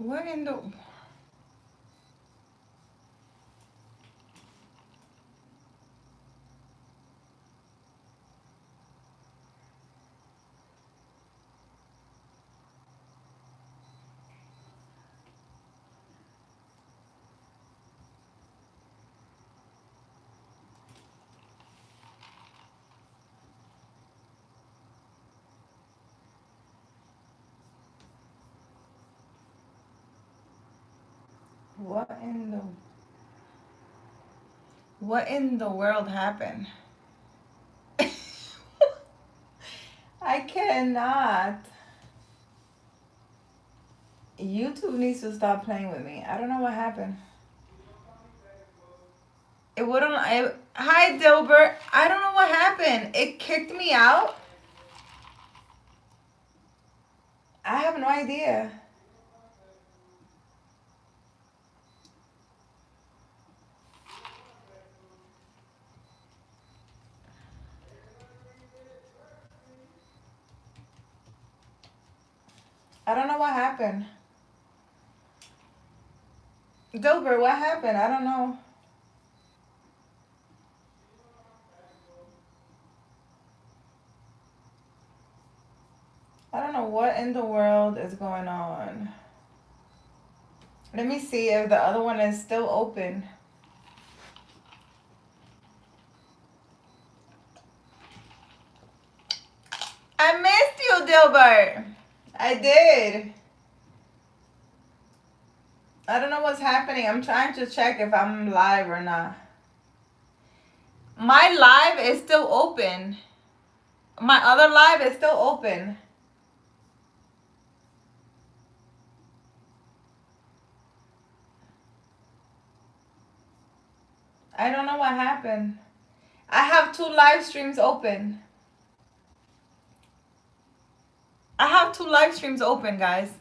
What in the... What in the... What in the world happened? I cannot. YouTube needs to stop playing with me. I don't know what happened. It wouldn't... Hi, Dilbert. I don't know what happened. It kicked me out. I have no idea. I don't know what happened. Dilbert, what happened? I don't know. I don't know what in the world is going on. Let me see if the other one is still open. I missed you, Dilbert. I did. I don't know what's happening. I'm trying to check if I'm live or not. My live is still open. My other live is still open. I don't know what happened. I have 2 live streams open. I have 2 live streams open, guys.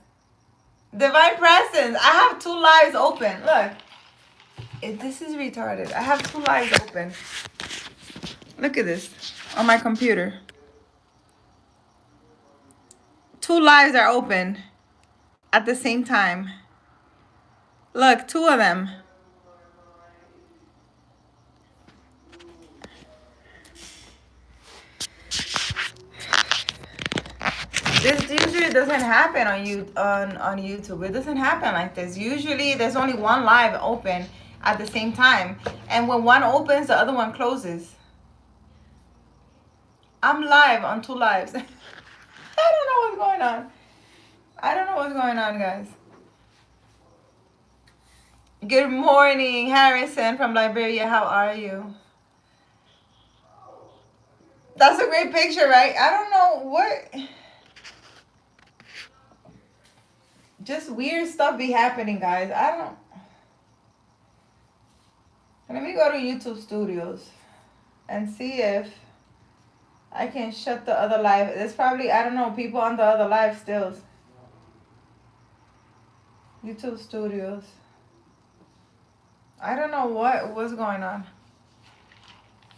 Divine Presence. I have 2 lives open. Look. This is retarded. I have 2 lives open. Look at this. On my computer. 2 lives are open. At the same time. Look, 2 of them. This usually doesn't happen on YouTube. It doesn't happen like this. Usually there's only 1 live open at the same time. And when one opens, the other one closes. I'm live on 2 lives. I don't know what's going on. I don't know what's going on, guys. Good morning, Harrison from Liberia. How are you? That's a great picture, right? I don't know what... Just weird stuff be happening, guys. I don't... Let me go to YouTube Studios and see if I can shut the other live. There's probably, I don't know, people on the other live still. YouTube Studios. I don't know what was going on.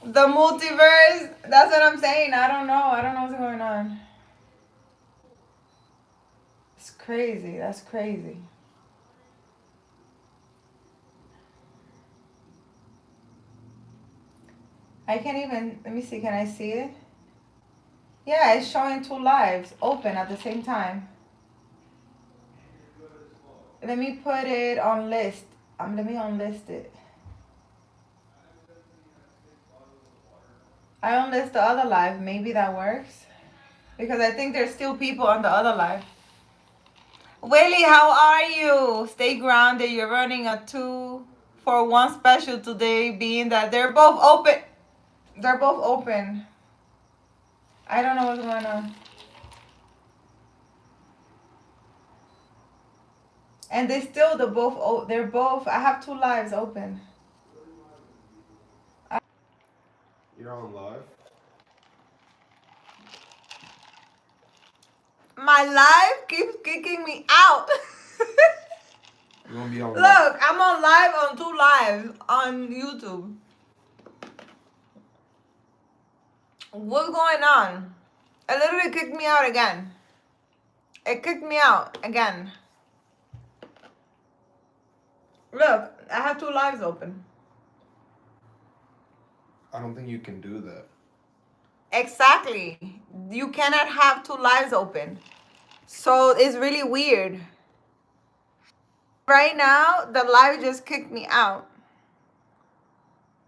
The multiverse. That's what I'm saying. I don't know. I don't know what's going on. It's crazy. That's crazy. I can't even, let me see, can I see it? Yeah, it's showing 2 lives open at the same time. Let me put it on list. Let me unlist it. I unlist the other live. Maybe that works. Because I think there's still people on the other live. Willie, how are you? Stay grounded. You're running a 2-for-1 special today, being that they're both open. They're both open. I don't know what's going on. And they're both, I have 2 lives open. You're on live? My live keeps kicking me out. You won't be on live. Look, I'm on live on 2 lives on YouTube. What's going on? It literally kicked me out again. It kicked me out again. Look, I have 2 lives open. I don't think you can do that. Exactly. You cannot have 2 lives open. So it's really weird. Right now, the live just kicked me out.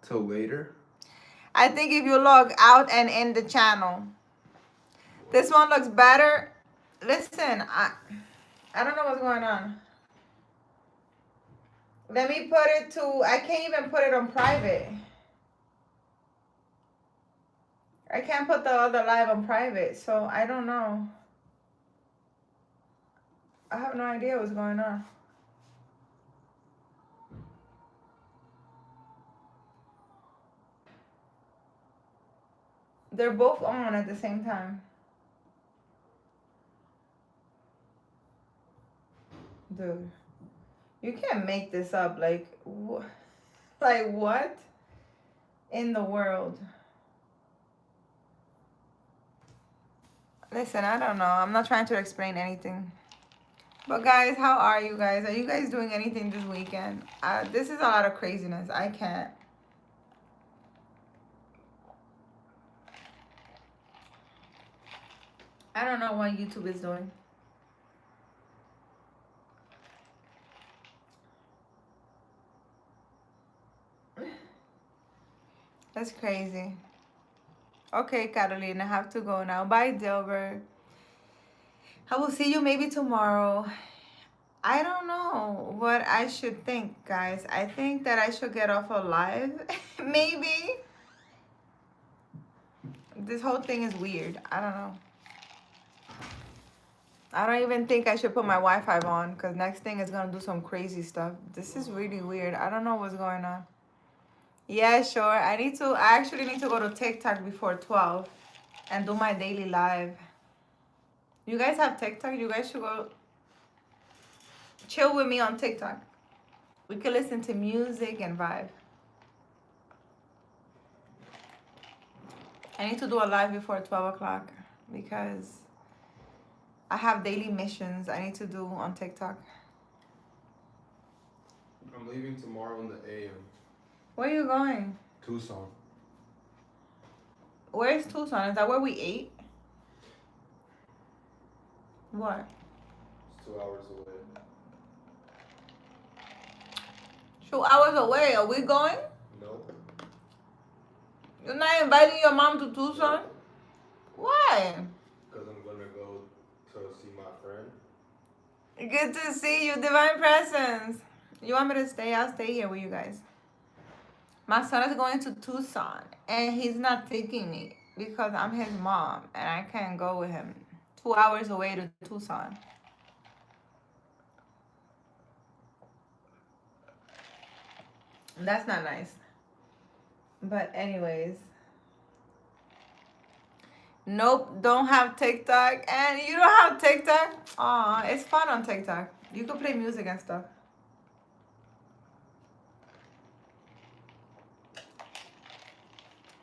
Till later? I think if you log out and in the channel, this one looks better. Listen, I don't know what's going on. Let me put it to, I can't even put it on private. I can't put the other live on private, so I don't know. I have no idea what's going on. They're both on at the same time. Dude, you can't make this up. Like, like what in the world? Listen, I don't know. I'm not trying to explain anything. But guys, how are you guys? Are you guys doing anything this weekend? This is a lot of craziness. I can't. I don't know what YouTube is doing. That's crazy. Okay, Catalina, I have to go now. Bye, Dilbert. I will see you maybe tomorrow. I don't know what I should think, guys. I think that I should get off alive. Maybe. This whole thing is weird. I don't know. I don't even think I should put my Wi-Fi on because next thing is going to do some crazy stuff. This is really weird. I don't know what's going on. Yeah, sure. I actually need to go to TikTok before 12 and do my daily live. You guys have TikTok? You guys should go chill with me on TikTok. We could listen to music and vibe. I need to do a live before 12 o'clock because I have daily missions I need to do on TikTok. I'm leaving tomorrow in the AM. Where are you going? Tucson. Where's Tucson? Is that where we ate? What? It's 2 hours away. 2 hours away. Are we going? Nope. You're not inviting your mom to Tucson? Why? Because I'm going to go to see my friend. Good to see you, Divine Presence. You want me to stay? I'll stay here with you guys. My son is going to Tucson, and he's not taking me because I'm his mom, and I can't go with him. 2 hours away to Tucson. That's not nice. But anyways. Nope, don't have TikTok. And you don't have TikTok? Aw, it's fun on TikTok. You can play music and stuff.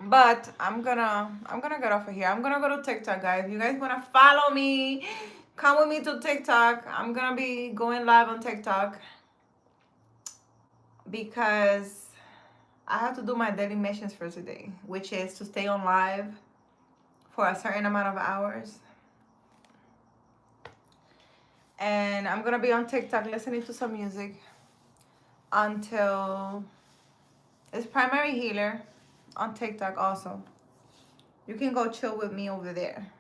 But I'm gonna get off of here. I'm gonna go to TikTok, guys. If you guys wanna follow me, come with me to TikTok. I'm gonna be going live on TikTok because I have to do my daily missions for today, which is to stay on live for a certain amount of hours. And I'm gonna be on TikTok listening to some music until it's Primary Healer on TikTok also. You can go chill with me over there.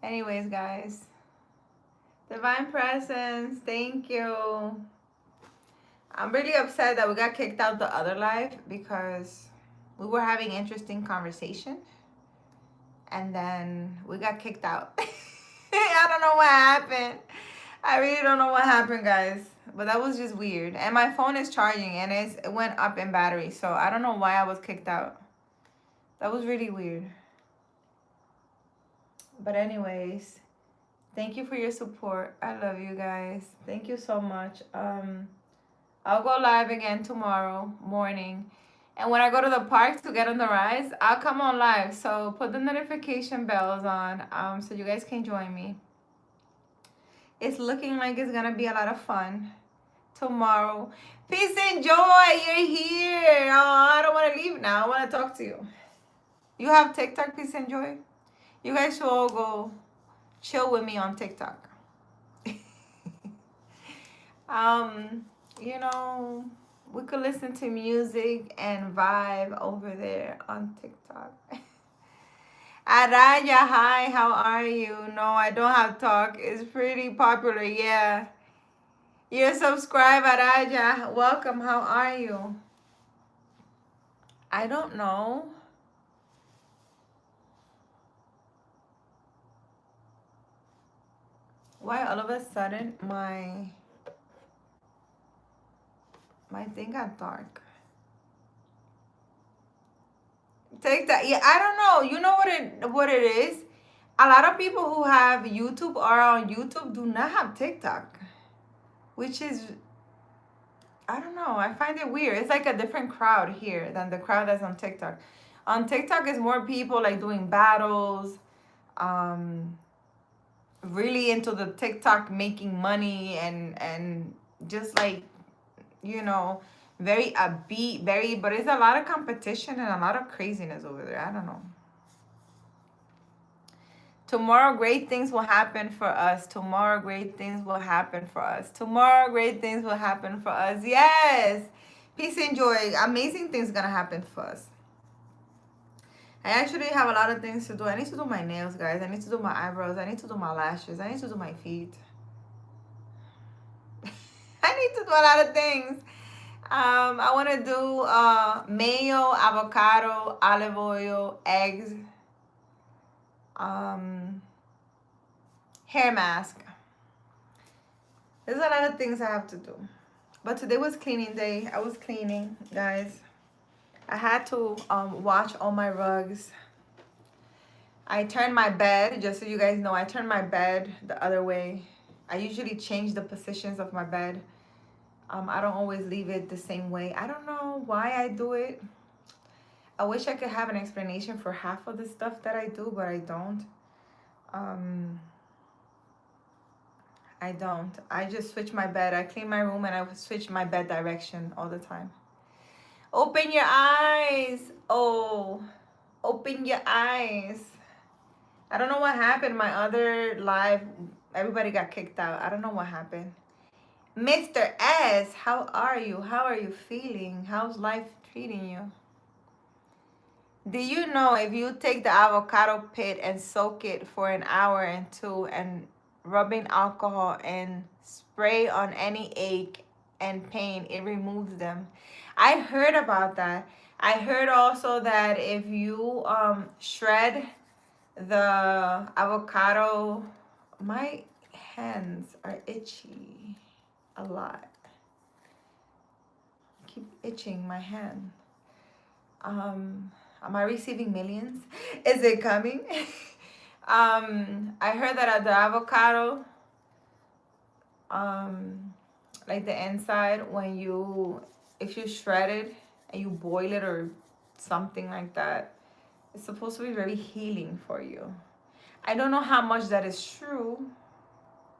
Anyways, guys. Divine Presence, thank you. I'm really upset that we got kicked out the other live because we were having interesting conversation. And then we got kicked out. I don't know what happened. I really don't know what happened, guys. But that was just weird. And my phone is charging and it went up in battery. So I don't know why I was kicked out. That was really weird. But anyways, thank you for your support. I love you guys. Thank you so much. I'll go live again tomorrow morning. And when I go to the park to get on the rides, I'll come on live. So put the notification bells on so you guys can join me. It's looking like it's going to be a lot of fun. tomorrow. Peace and joy, you're here. Oh, I don't want to leave now. I want to talk to you. You have TikTok, Peace and Joy? You guys should all go chill with me on TikTok. um, you know, we could listen to music and vibe over there on TikTok. Araya, hi, how are you? No, I don't have talk. It's pretty popular, yeah. You're subscribed, Araya. Welcome, how are you? I don't know. Why all of a sudden my thing got dark. Take that. Yeah, I don't know. You know what it is? A lot of people who have YouTube or on YouTube do not have TikTok, which is, I don't know. I find it weird. It's like a different crowd here than the crowd that's on TikTok. On TikTok is more people like doing battles, really into the TikTok making money and just like, you know, very upbeat, very, but it's a lot of competition and a lot of craziness over there. I don't know. Tomorrow, great things will happen for us. Tomorrow, great things will happen for us. Tomorrow, great things will happen for us. Yes. Peace and joy. Amazing things gonna happen for us. I actually have a lot of things to do. I need to do my nails, guys. I need to do my eyebrows. I need to do my lashes. I need to do my feet. I need to do a lot of things. I want to do mayo, avocado, olive oil, eggs, hair mask. There's a lot of things I have to do. But today was cleaning day. I was cleaning, guys. I had to wash all my rugs. I turned my bed, just so you guys know, I turned my bed the other way. I usually change the positions of my bed. I don't always leave it the same way. I don't know why I do it. I wish I could have an explanation for half of the stuff that I do, but I don't. I don't. I just switch my bed. I clean my room and I switch my bed direction all the time. Open your eyes. Oh, open your eyes. I don't know what happened. My other live, everybody got kicked out. I don't know what happened. Mr. S, how are you? How are you feeling? How's life treating you? Do you know if you take the avocado pit and soak it for an hour and two and rubbing alcohol and spray on any ache and pain, it removes them? I heard about that. I heard also that if you shred the avocado, my hands are itchy a lot. I keep itching my hand. Am I receiving millions? Is it coming? I heard that at the avocado, like the inside, if you shred it and you boil it or something like that, it's supposed to be very healing for you. I don't know how much that is true.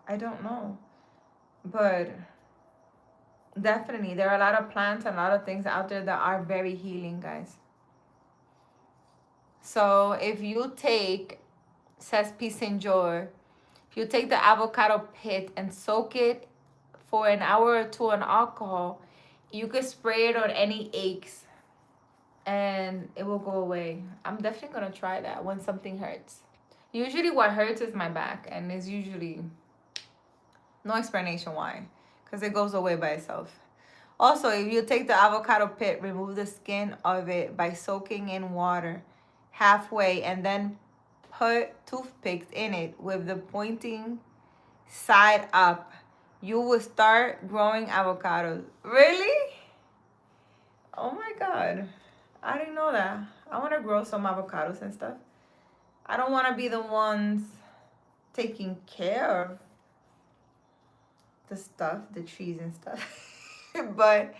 I don't know. But definitely, there are a lot of plants and a lot of things out there that are very healing, guys. So if you take, says Peace and Joy, if you take the avocado pit and soak it for an hour or two in alcohol, you could spray it on any aches and it will go away. I'm definitely going to try that when something hurts. Usually what hurts is my back, and it's usually no explanation why, because it goes away by itself. Also, if you take the avocado pit, remove the skin of it by soaking in water halfway and then put toothpicks in it with the pointing side up. You will start growing avocados. Really? Oh my God. I didn't know that. I want to grow some avocados and stuff. I don't want to be the ones taking care of the stuff, the trees and stuff. But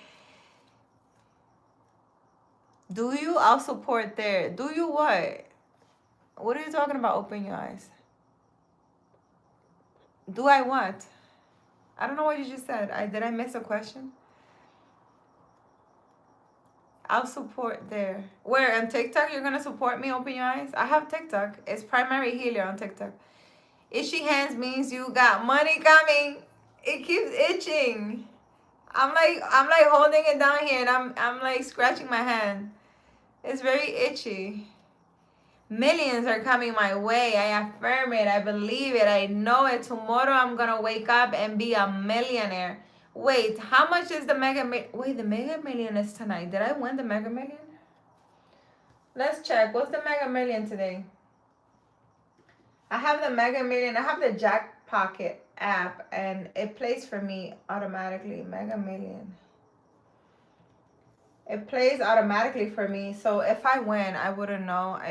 do you? I'll support there. Do you what? What are you talking about? Open your eyes. Do I what? I don't know what you just said. Did I miss a question? I'll support there. Where, on TikTok you're gonna support me? Open your eyes. I have TikTok. It's primary healer on TikTok. Itchy hands means you got money coming. It keeps itching. I'm like holding it down here and I'm like scratching my hand. It's very itchy. Millions are coming my way. I affirm it. I believe it. I know it. Tomorrow I'm gonna wake up and be a millionaire. Wait, how much is the Wait, the Mega Million is tonight. Did I win the Mega Million? Let's check. What's the Mega Million today? I have the Mega Million. I have the Jack Pocket app, and it plays for me automatically. Mega Million. It plays automatically for me. So if I win, I wouldn't know.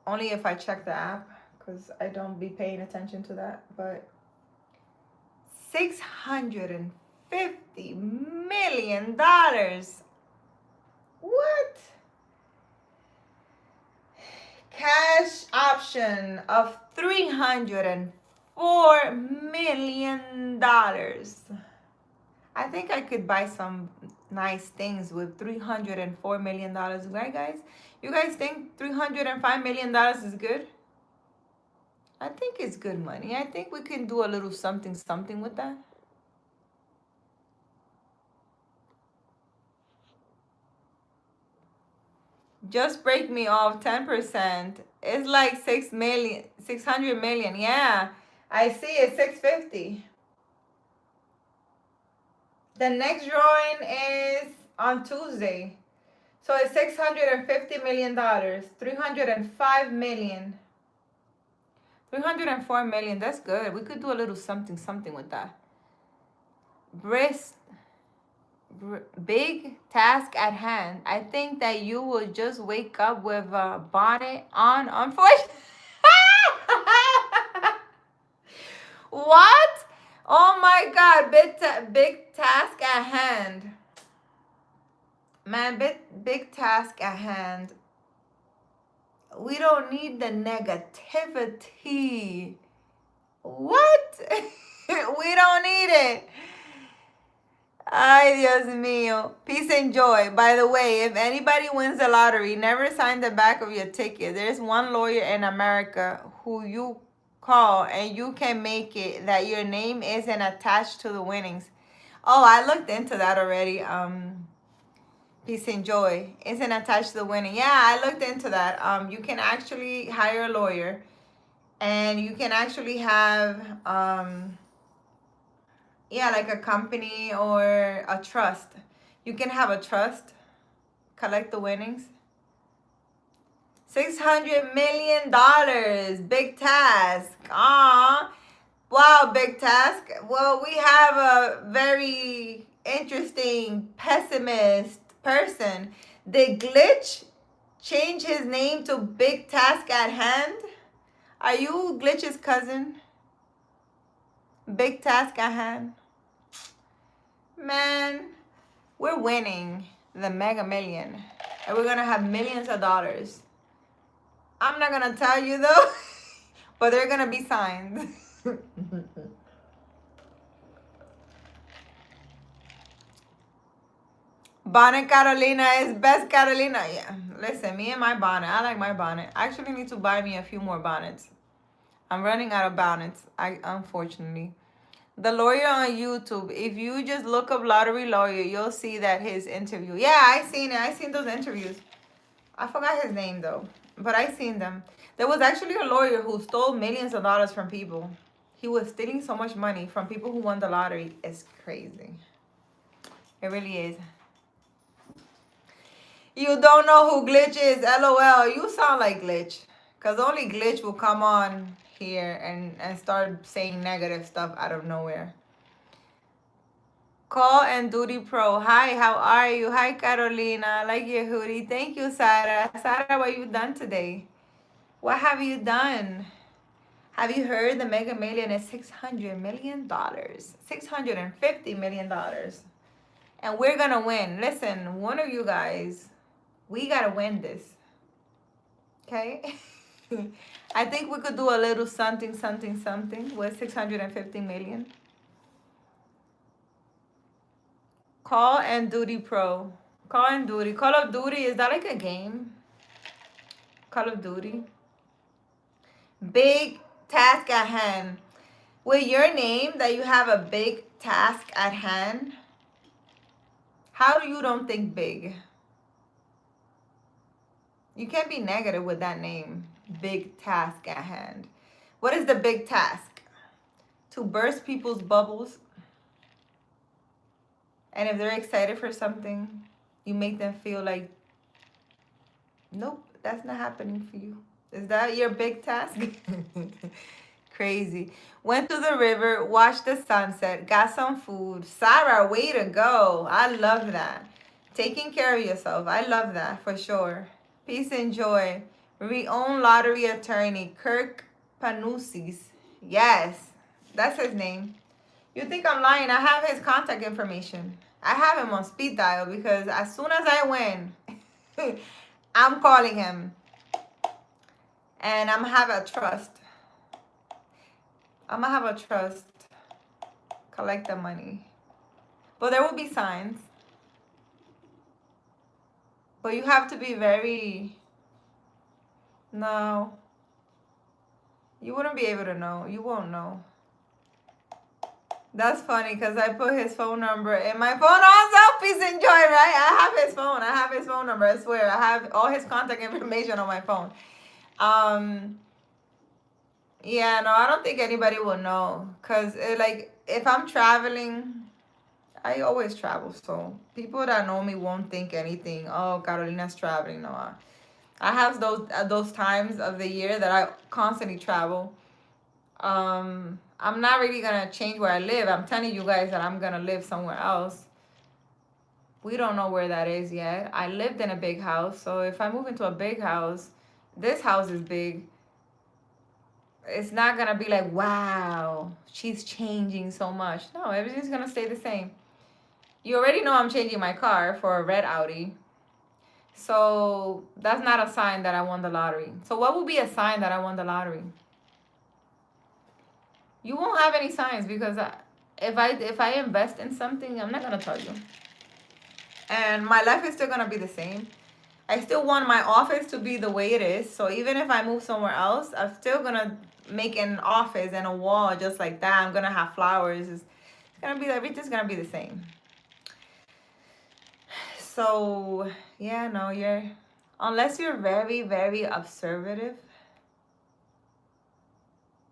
Only if I check the app, because I don't be paying attention to that. But $650 million. What? Cash option of $304 million. I think I could buy some nice things with $304 million, right, guys? You guys think $305 million is good? I think it's good money. I think we can do a little something with that. Just break me off 10%. It's like 600 million. Yeah, I see it. 650. The next drawing is on Tuesday. So it's $650 million. 305 million. 304 million. That's good. We could do a little something with that. Big task at hand. I think that you will just wake up with a bonnet on. Unfortunately. What? Oh my God. Big task at hand. Man, big task at hand. We don't need the negativity. What? We don't need it. Ay, Dios mío. Peace and joy. By the way, if anybody wins the lottery, never sign the back of your ticket. There's one lawyer in America who you call and you can make it that your name isn't attached to the winnings. Oh, I looked into that already. Peace and joy isn't attached to the winning. Yeah, I looked into that. You can actually hire a lawyer and you can actually have like a company or a trust. You can have a trust, collect the winnings. $600 million, big task. Wow, big task. Well, we have a very interesting pessimist person. Did Glitch change his name to Big Task at Hand? Are you Glitch's cousin? Big Task at Hand. Man, we're winning the Mega Million. And we're going to have millions of dollars. I'm not going to tell you though, but they're going to be signed. Bonnet Carolina is best Carolina. Yeah, listen, me and my bonnet. I like my bonnet. I actually need to buy me a few more bonnets. I'm running out of bonnets, unfortunately. The lawyer on YouTube, if you just look up lottery lawyer, you'll see that his interview. Yeah, I seen it. I seen those interviews. I forgot his name though, but I seen them. There was actually a lawyer who stole millions of dollars from people. He was stealing so much money from people who won the lottery. It's crazy. It really is. You don't know who Glitch is. LOL. You sound like Glitch. Because only Glitch will come on here and start saying negative stuff out of nowhere. Call and Duty Pro. Hi, how are you? Hi, Carolina. I like your hoodie. Thank you, Sarah. Sarah, what you done today? What have you done? Have you heard the Mega Million is $600 million? $650 million. And we're going to win. Listen, one of you guys, we got to win this. Okay? I think we could do a little something with $650 million. Call and Duty Pro. Call and Duty. Call of Duty, is that like a game? Call of Duty. Big task at hand. With your name that you have a big task at hand, how do you don't think big? You can't be negative with that name. Big task at hand. What is the big task? To burst people's bubbles. And if they're excited for something, you make them feel like, nope, that's not happening for you. Is that your big task? Crazy. Went to the river, watched the sunset, got some food. Sarah, way to go. I love that. Taking care of yourself. I love that for sure. Peace and joy. Re-owned lottery attorney, Kirk Panusis. Yes, that's his name. You think I'm lying? I have his contact information. I have him on speed dial because as soon as I win, I'm calling him. And I'm gonna have a trust. I'm gonna have a trust. Collect the money. But there will be signs. But you have to be very... No. You wouldn't be able to know. You won't know. That's funny because I put his phone number in my phone also. Peace and joy, right? I have his phone. I have his phone number. I swear. I have all his contact information on my phone. Yeah, no, I don't think anybody will know. Because, like, if I'm traveling, I always travel. So people that know me won't think anything. Oh, Carolina's traveling. No, I have those times of the year that I constantly travel. I'm not really gonna change where I live. I'm telling you guys that I'm gonna live somewhere else. We don't know where that is yet. I lived in a big house, so if I move into a big house, this house is big. It's not gonna be like, wow, she's changing so much. No, everything's gonna stay the same. You already know I'm changing my car for a red Audi. So that's not a sign that I won the lottery. So what would be a sign that I won the lottery? You won't have any signs because if I invest in something, I'm not gonna tell you. And my life is still gonna be the same. I still want my office to be the way it is. So even if I move somewhere else, I'm still gonna make an office and a wall just like that. I'm gonna have flowers. It's gonna be, everything's gonna be the same. So yeah, no, unless you're very, very observative,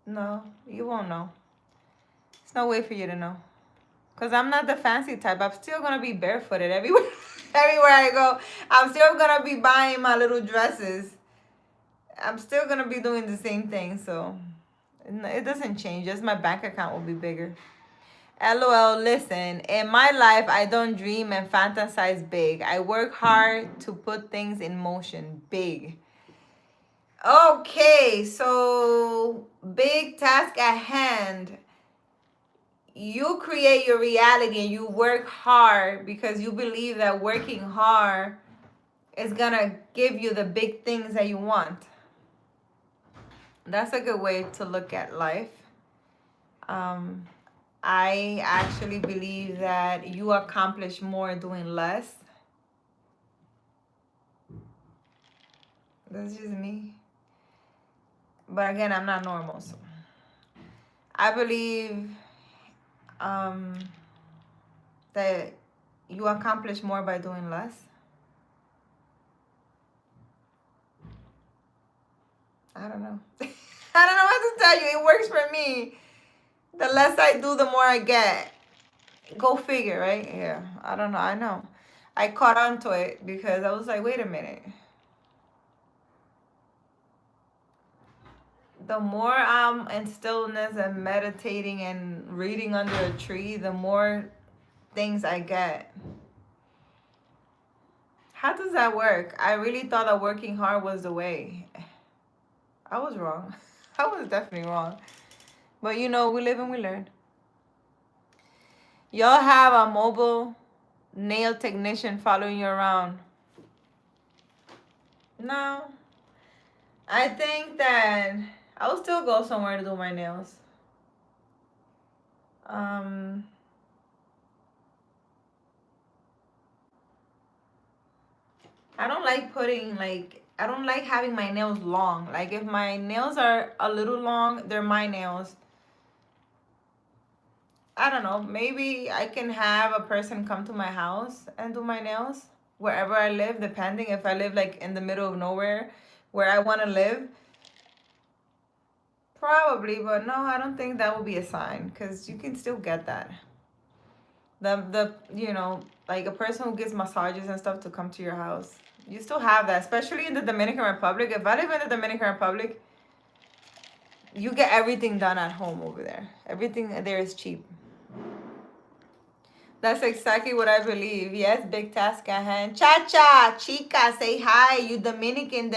no, you won't know. There's no way for you to know. Because I'm not the fancy type. I'm still going to be barefooted everywhere. Everywhere I go. I'm still going to be buying my little dresses. I'm still going to be doing the same thing. So it doesn't change. Just my bank account will be bigger. LOL, listen. In my life, I don't dream and fantasize big. I work hard to put things in motion. Big. Okay, so big task at hand. You create your reality and you work hard because you believe that working hard is gonna give you the big things that you want. That's a good way to look at life. I actually believe that you accomplish more doing less. That's just me. But again, I'm not normal, so I believe that you accomplish more by doing less. I don't know. I don't know what to tell you. It works for me. The less I do, the more I get. Go figure, right? Yeah. I don't know. I know. I caught on to it because I was like, wait a minute. The more I'm in stillness and meditating and reading under a tree, the more things I get. How does that work? I really thought that working hard was the way. I was wrong. I was definitely wrong. But you know, we live and we learn. Y'all have a mobile nail technician following you around. No. I think that I will still go somewhere to do my nails. I don't like putting like I don't like having my nails long. Like if my nails are a little long, they're my nails. I don't know. Maybe I can have a person come to my house and do my nails wherever I live, depending if I live like in the middle of nowhere where I want to live. Probably, but no, I don't think that will be a sign because you can still get that. The like a person who gives massages and stuff to come to your house. You still have that, especially in the Dominican Republic. If I live in the Dominican Republic, you get everything done at home over there. Everything there is cheap. That's exactly what I believe. Yes, big task at hand. Cha-cha, chica, say hi. You Dominican.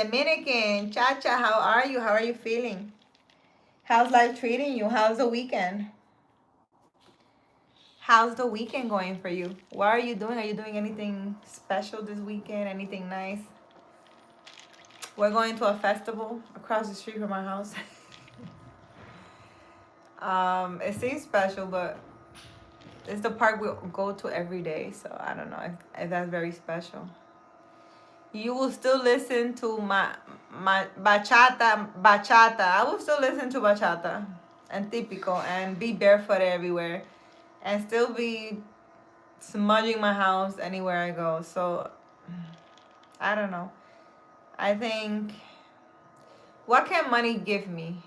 Cha-cha, how are you? How are you feeling? How's life treating you? How's the weekend? How's the weekend going for you? What are you doing? Are you doing anything special this weekend? Anything nice? We're going to a festival across the street from our house. It seems special, but it's the park we go to every day, so I don't know if that's very special. You will still listen to my bachata. I will still listen to bachata and típico and be barefooted everywhere and still be smudging my house anywhere I go. So I don't know. I think, what can money give me?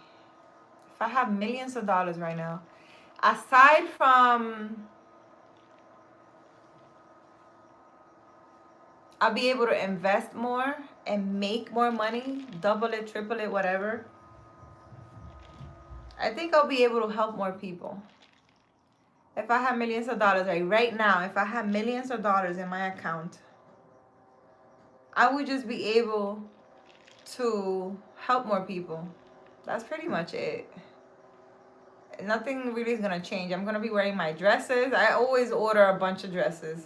If I have millions of dollars right now, aside from I'll be able to invest more and make more money, double it, triple it, whatever. I think I'll be able to help more people. If I have millions of dollars, like right now, if I have millions of dollars in my account, I would just be able to help more people. That's pretty much it. Nothing really is gonna change. I'm gonna be wearing my dresses. I always order a bunch of dresses.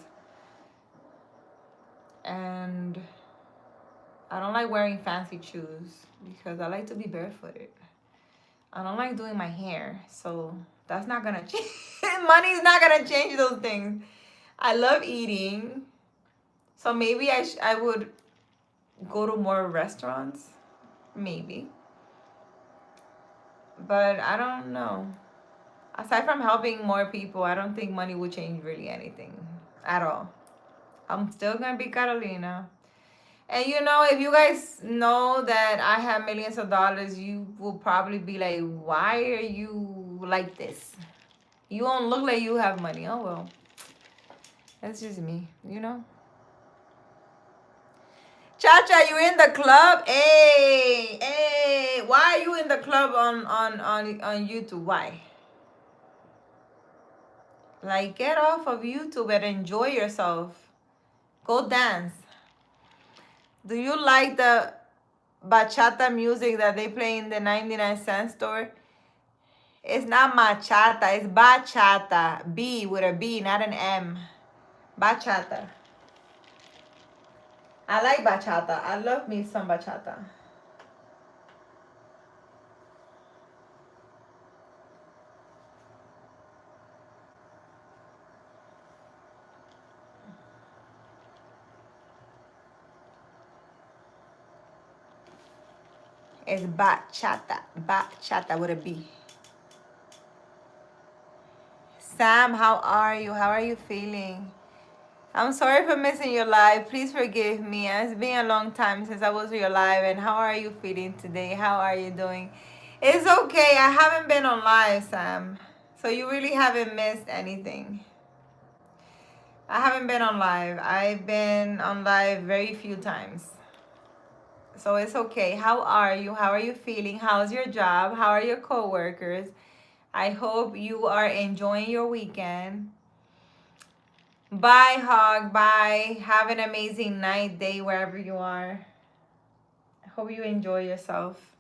And I don't like wearing fancy shoes because I like to be barefooted. I don't like doing my hair, so that's not gonna change. Money's not gonna change those things. I love eating, so maybe I would go to more restaurants, maybe. But I don't know. Aside from helping more people, I don't think money will change really anything at all. I'm still gonna be Carolina. And if you guys know that I have millions of dollars, you will probably be like, why are you like this? You don't look like you have money. Oh, well. That's just me. Cha-cha, you in the club? Hey. Why are you in the club on YouTube? Why? Like, get off of YouTube and enjoy yourself. Go dance. Do you like the bachata music that they play in the 99-cent store? It's not machata, it's bachata. B with a B, not an M. Bachata. I like bachata. I love me some bachata. It's bachata. Bachata with a B. Sam, how are you? How are you feeling? I'm sorry for missing your live. Please forgive me. It's been a long time since I was your live. And how are you feeling today? How are you doing? It's okay. I haven't been on live, Sam. So you really haven't missed anything. I haven't been on live. I've been on live very few times. So it's okay. How are you? How are you feeling? How's your job? How are your coworkers? I hope you are enjoying your weekend. Bye, Hog. Bye. Have an amazing night, day, wherever you are. I hope you enjoy yourself.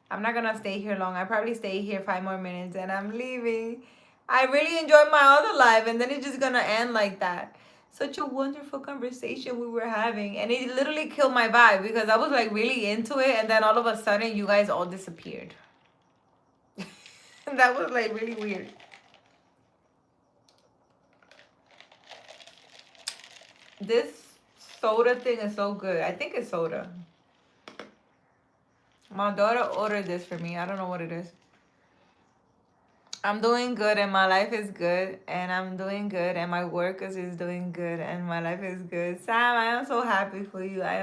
I'm not gonna stay here long. I probably stay here 5 more minutes and I'm leaving. I really enjoyed my other live and then it's just gonna end like that. Such a wonderful conversation we were having. And it literally killed my vibe because I was like really into it and then all of a sudden you guys all disappeared. That was like really weird. This soda thing is so good. I think it's soda. My daughter ordered this for me. I don't know what it is. I'm doing good and my life is good and I'm doing good and my work is doing good and my life is good. Sam, I am so happy for you. I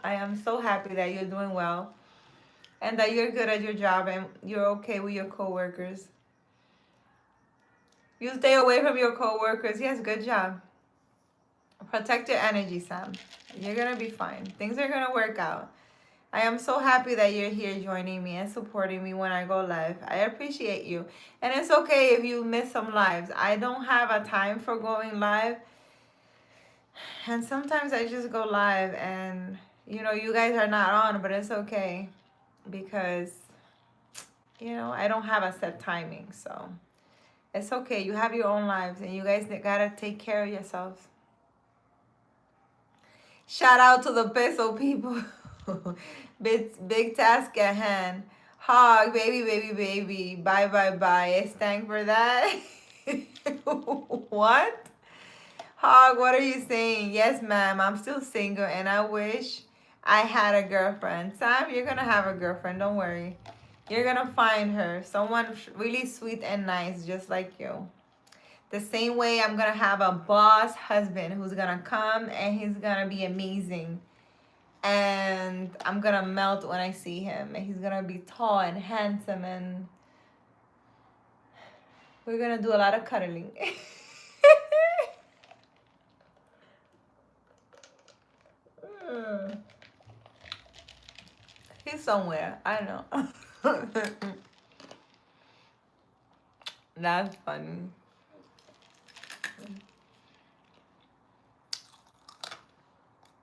am so happy that you're doing well and that you're good at your job and you're okay with your coworkers. You stay away from your coworkers. Yes, good job. Protect your energy, Sam. You're gonna be fine. Things are gonna work out. I am so happy that you're here joining me and supporting me when I go live. I appreciate you. And it's okay if you miss some lives. I don't have a time for going live. And sometimes I just go live and, you guys are not on, but it's okay because, I don't have a set timing. So it's okay. You have your own lives and you guys gotta take care of yourselves. Shout out to the peso people. big task at hand. Hog, baby. Bye. It's time for that. What? Hog, what are you saying? Yes, ma'am. I'm still single and I wish I had a girlfriend. Sam, you're gonna have a girlfriend. Don't worry. You're gonna find her. Someone really sweet and nice, just like you. The same way I'm gonna have a boss husband who's gonna come and he's gonna be amazing. And I'm gonna melt when I see him. And he's gonna be tall and handsome and we're gonna do a lot of cuddling. He's somewhere. I know. That's funny.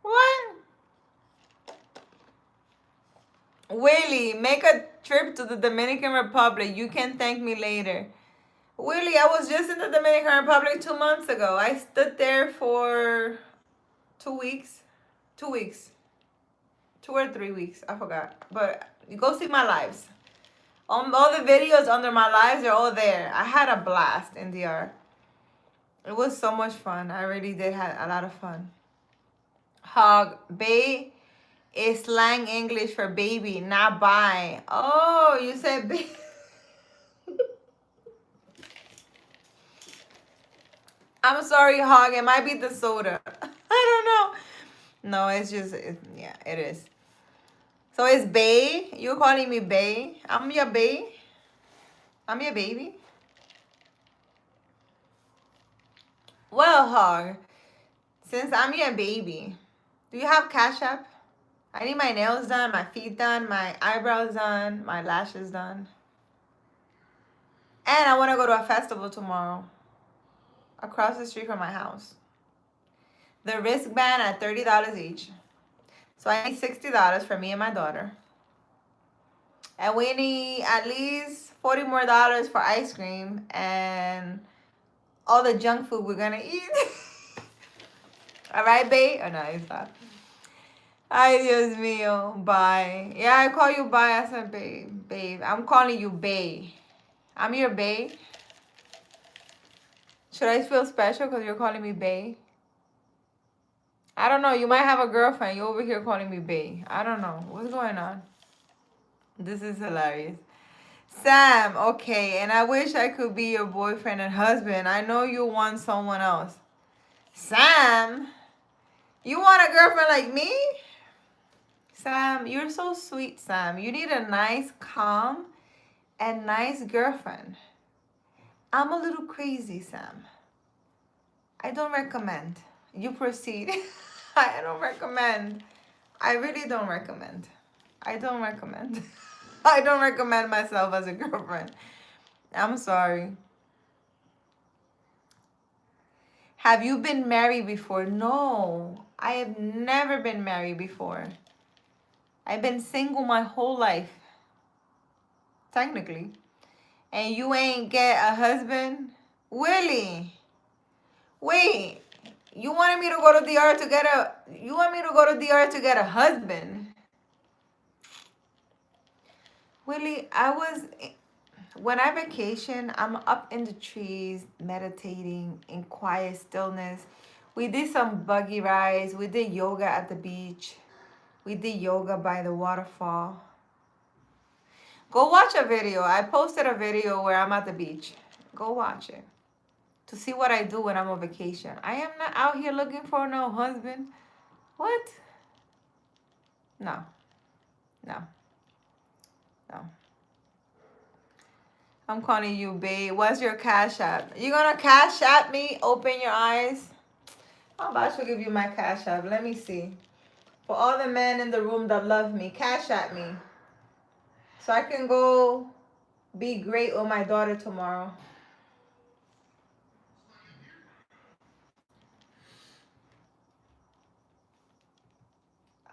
What? Willie, make a trip to the Dominican Republic. You can thank me later. Willie, I was just in the Dominican Republic 2 months ago. I stood there for 2 weeks. 2 weeks. 2 or 3 weeks. I forgot. But you go see my lives. All the videos under my lives are all there. I had a blast in DR. It was so much fun. I really did have a lot of fun. Hog, bae is slang English for baby, not bye. Oh, you said baby. I'm sorry, Hog. It might be the soda. I don't know. No, it's just, yeah, it is. So it's bae. You're calling me bae. I'm your bae. I'm your baby. Well, Hog, since I'm your baby, do you have Cash App? I need my nails done, my feet done, my eyebrows done, my lashes done. And I want to go to a festival tomorrow across the street from my house. The wristband at $30 each. So I need $60 for me and my daughter. And we need at least $40 more for ice cream and all the junk food we're going to eat. All right, babe? Oh, no, it's not. Ay, Dios mío. Bye. Yeah, I call you bye. I said babe. Babe. I'm calling you babe. I'm your babe. Should I feel special because you're calling me babe? I don't know. You might have a girlfriend. You're over here calling me babe. I don't know. What's going on? This is hilarious. Sam, okay. And I wish I could be your boyfriend and husband. I know you want someone else. Sam, you want a girlfriend like me? Sam, you're so sweet, Sam. You need a nice, calm, and nice girlfriend. I'm a little crazy, Sam. I don't recommend. You proceed. I don't recommend. I really don't recommend. I don't recommend. I don't recommend myself as a girlfriend. I'm sorry. Have you been married before? No, I have never been married before. I've been single my whole life, technically. And you ain't get a husband? Willie, wait. You wanted me to go to DR to get a... You want me to go to DR to get a husband? Willie, when I vacation, I'm up in the trees, meditating in quiet stillness. We did some buggy rides. We did yoga at the beach. We did yoga by the waterfall. Go watch a video. I posted a video where I'm at the beach. Go watch it to see what I do when I'm on vacation. I am not out here looking for no husband. What? No. No. No. I'm calling you, babe. What's your cash app? You gonna cash app me? Open your eyes. I'm about to give you my cash app. Let me see. For all the men in the room that love me, cash app me. So I can go be great with my daughter tomorrow.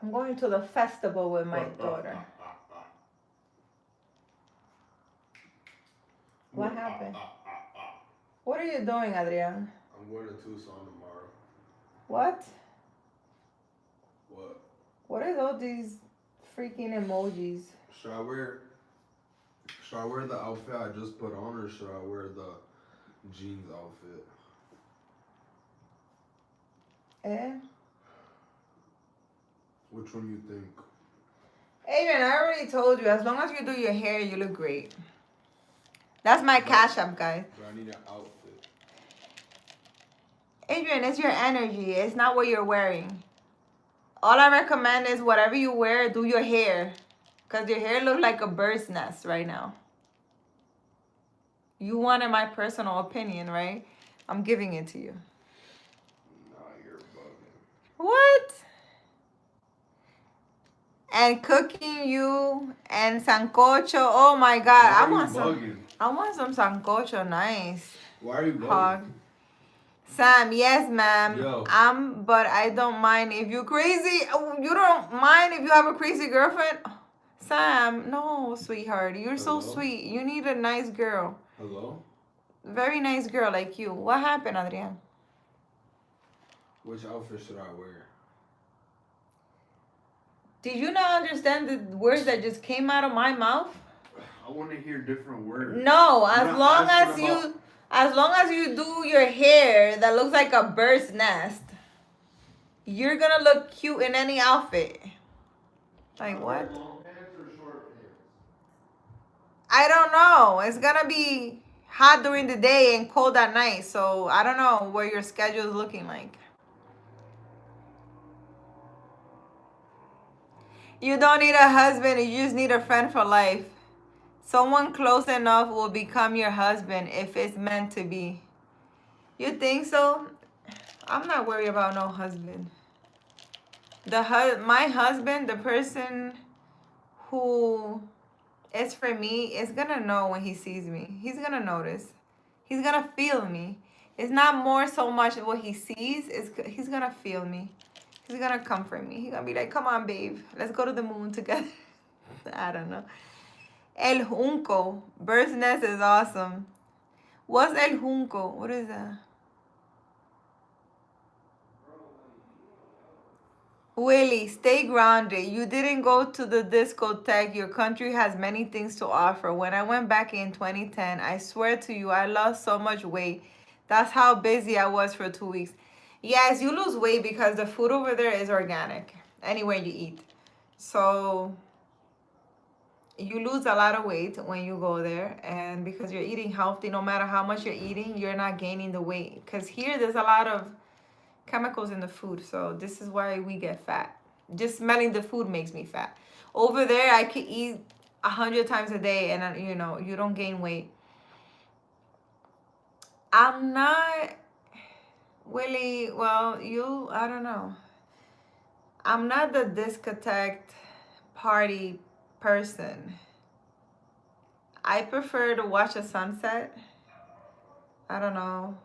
I'm going to the festival with my daughter. What happened? What are you doing, Adrian? I'm going to Tucson tomorrow. What? What? What are all these freaking emojis? Should I wear the outfit I just put on, or should I wear the jeans outfit? Eh? Which one you think? Adrian, I already told you, as long as you do your hair, you look great. That's my cash app, guys. But I need an outfit. Adrian, it's your energy. It's not what you're wearing. All I recommend is whatever you wear, do your hair. Because your hair looks like a bird's nest right now. You wanted my personal opinion, right? I'm giving it to you. Nah, you're bugging. What? And cooking you and sancocho. Oh my God. Why are you I want some sancocho. Nice. Why are you bugging? Hog. Sam, yes, ma'am. Yo. But I don't mind if you're crazy. You don't mind if you have a crazy girlfriend? Sam, no, sweetheart. You're so Hello? sweet. You need a nice girl. Hello? Very nice girl like you. What happened, Adrian? Which outfit should I wear? Did you not understand the words that just came out of my mouth? I want to hear different words. No, I'm as not long as you do your hair that looks like a bird's nest, you're gonna look cute in any outfit. Like what? Long pants or short pants? I don't know. It's gonna be hot during the day and cold at night, so I don't know what your schedule is looking like. You don't need a husband, you just need a friend for life. Someone close enough will become your husband if it's meant to be. You think so? I'm not worried about no husband. My husband, the person who is for me, is gonna know when he sees me. He's gonna notice. He's gonna feel me. It's not more so much what he sees, he's gonna feel me. He's gonna comfort me. He's gonna be like, come on, babe. Let's go to the moon together. I don't know. El Junco. Bird's nest is awesome. What's El Junco? What is that? Willie, stay grounded. You didn't go to the discotheque. Your country has many things to offer. When I went back in 2010, I swear to you, I lost so much weight. That's how busy I was for 2 weeks. Yes, you lose weight because the food over there is organic, anywhere you eat. So you lose a lot of weight when you go there, and because you're eating healthy, no matter how much you're eating, you're not gaining the weight. Because here, there's a lot of chemicals in the food, so this is why we get fat. Just smelling the food makes me fat. Over there, I could eat 100 times a day, and you don't gain weight. I'm not Willie. Well, I don't know. I'm not the discotheque party person. I prefer to watch a sunset. I don't know.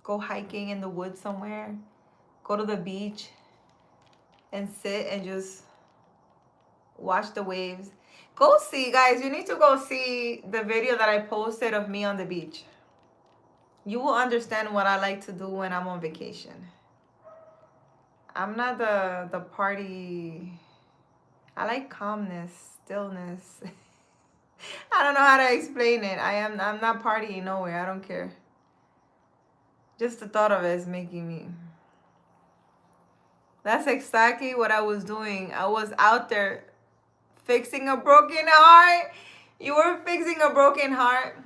Go hiking in the woods somewhere. Go to the beach and sit and just watch the waves. Go see, guys, you need to go see the video that I posted of me on the beach. You will understand what I like to do when I'm on vacation. I'm not the party. I like calmness, stillness. I don't know how to explain it. I'm not partying nowhere. I don't care. Just the thought of it is making me. That's exactly what I was doing. I was out there fixing a broken heart. You were fixing a broken heart.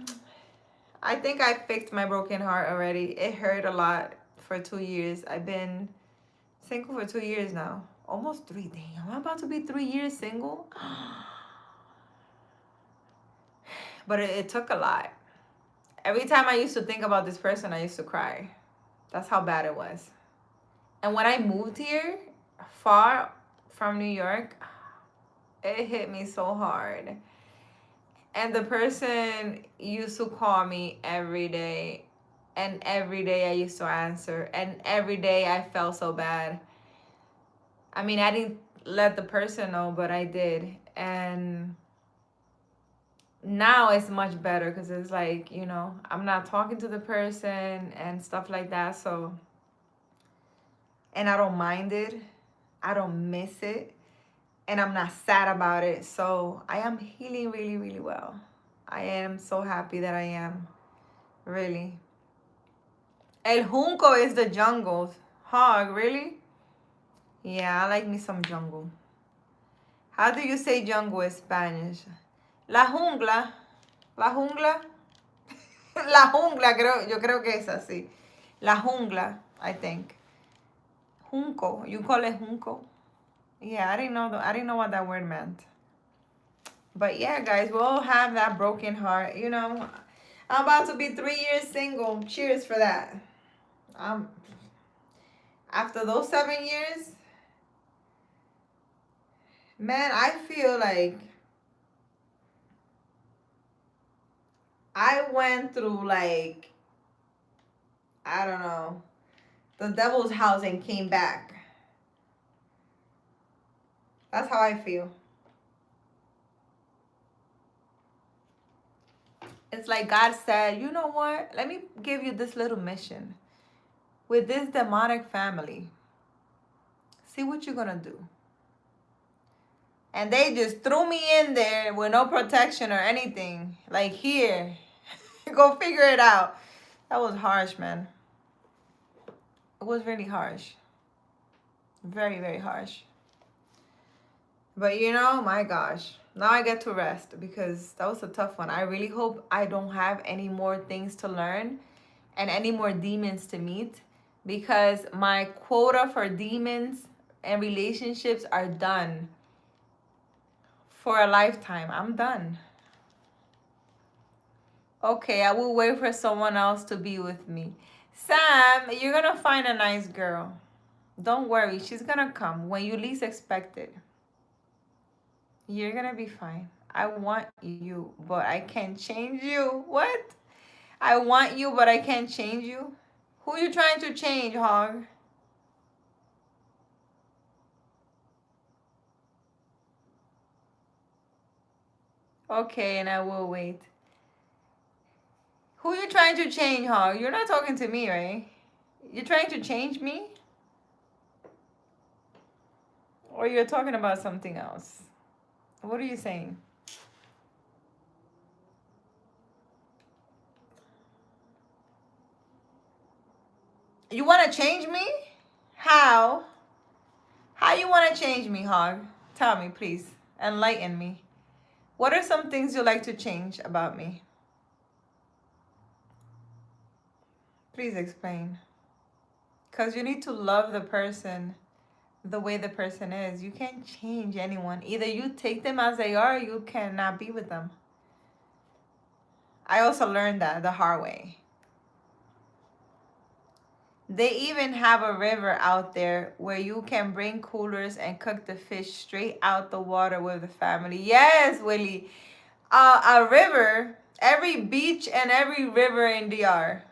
I think I fixed my broken heart already. It hurt a lot for 2 years. I've been single for 2 years now. Almost 3. Damn, I'm about to be 3 years single. But it took a lot. Every time I used to think about this person, I used to cry. That's how bad it was. And when I moved here, far from New York, it hit me so hard. And the person used to call me every day. And every day I used to answer. And every day I felt so bad. I mean, I didn't let the person know, but I did. And now it's much better because it's like, I'm not talking to the person and stuff like that. So, and I don't mind it. I don't miss it. And I'm not sad about it. So I am healing really, really well. I am so happy that I am. Really. El Junco is the jungle. Hog, really? Yeah, I like me some jungle. How do you say jungle in Spanish? La jungla. La jungla. La jungla, yo creo que es así. La jungla, I think. Junco. You call it junco? Yeah, I didn't know what that word meant. But yeah, guys, we all have that broken heart. I'm about to be 3 years single. Cheers for that. After those 7 years, man, I feel like I went through like, I don't know, the devil's house and came back. That's how I feel. It's like God said, you know what? Let me give you this little mission. With this demonic family, see what you're going to do. And they just threw me in there with no protection or anything. Like, here, go figure it out. That was harsh, man. It was really harsh. Very, very harsh. But my gosh, now I get to rest because that was a tough one. I really hope I don't have any more things to learn and any more demons to meet, because my quota for demons and relationships are done for a lifetime. I'm done. Okay, I will wait for someone else to be with me. Sam, you're gonna find a nice girl. Don't worry, she's gonna come when you least expect it. You're gonna be fine. I want you, but I can't change you. What? I want you, but I can't change you? Who you trying to change, Hog? Okay, and I will wait. Who you trying to change, Hog? You're not talking to me, right? You're trying to change me? Or you're talking about something else? What are you saying? You want to change me? How? How you want to change me, Hog? Tell me, please. Enlighten me. What are some things you like to change about me? Please explain. Because you need to love the person the way the person is. You can't change anyone. Either you take them as they are, or you cannot be with them. I also learned that the hard way. They even have a river out there where you can bring coolers and cook the fish straight out the water with the family. Yes, Willie. A river, every beach and every river in DR.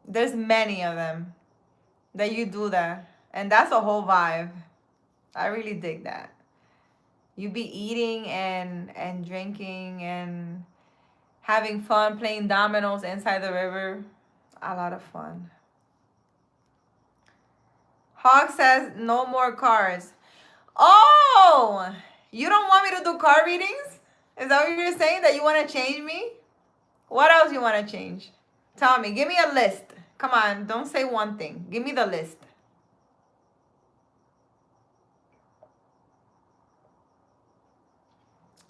There's many of them that you do that. And that's a whole vibe. I really dig that. You be eating and drinking and having fun playing dominoes inside the river. A lot of fun. Hawk says no more cars. Oh, you don't want me to do car readings? Is that what you're saying? That you want to change me? What else you want to change? Tell me. Give me a list. Come on, don't say one thing. Give me the list.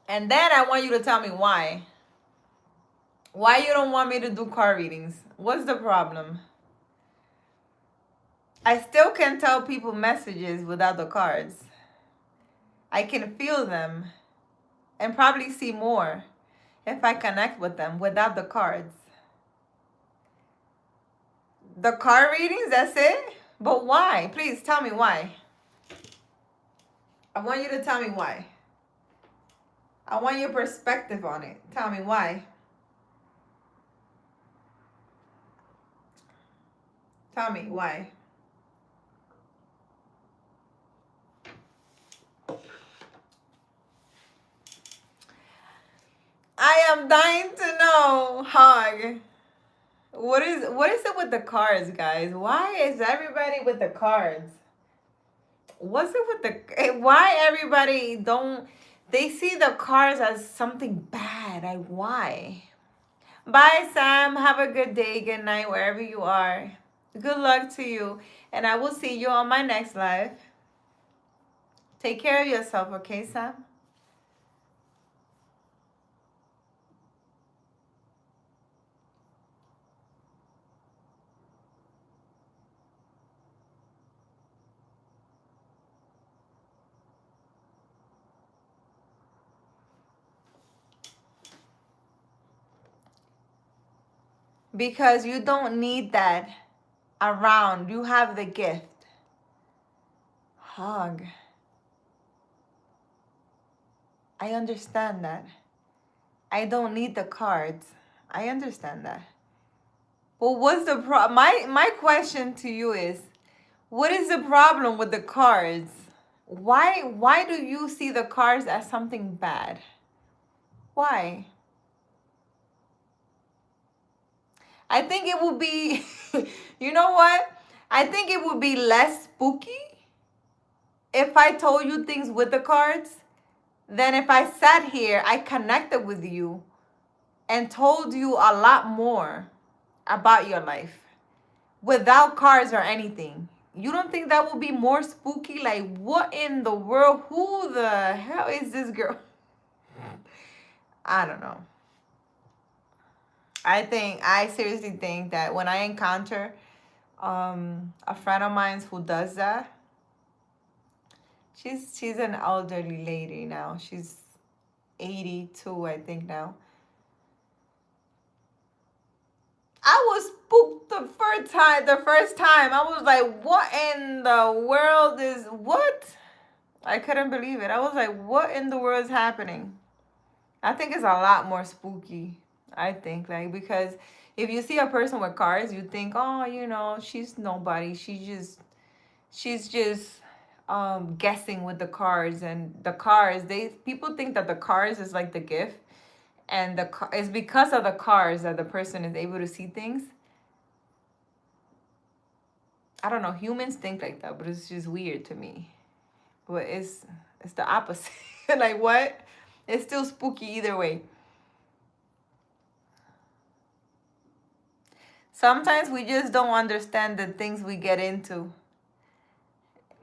And then I want you to tell me why. Why you don't want me to do card readings? What's the problem? I still can tell people messages without the cards. I can feel them and probably see more if I connect with them without the cards. The card readings, that's it? But why? Please tell me why. I want you to tell me why. I want your perspective on it. Tell me why. Tell me why. I am dying to know, Hog. What is it with the cards, guys? Why is everybody with the cards? What's it with the why everybody don't they see the cards as something bad? Like why? Bye, Sam. Have a good day, good night, wherever you are. Good luck to you. And I will see you on my next live. Take care of yourself, okay, Sam? Because you don't need that around. You have the gift. Hug. I understand that. I don't need the cards. I understand that. But what's the my question to you is, what is the problem with the cards? Why do you see the cards as something bad? Why? I think it would be you know what? I think it would be less spooky if I told you things with the cards than if I sat here, I connected with you and told you a lot more about your life without cards or anything. You don't think that would be more spooky? Like, what in the world? Who the hell is this girl? I don't know. I seriously think that when I encounter a friend of mine who does that, she's an elderly lady now. She's 82, I think now. I was spooked the first time. I was like, what in the world is what? I couldn't believe it. I was like, what in the world is happening? I think it's a lot more spooky. I think, like, because if you see a person with cards, you think, oh, you know, she's nobody. She's just guessing with the cards, and the cards, people think that the cards is like the gift, and it's because of the cards that the person is able to see things. I don't know, humans think like that, but it's just weird to me. But it's the opposite. Like, what? It's still spooky either way. Sometimes we just don't understand the things we get into.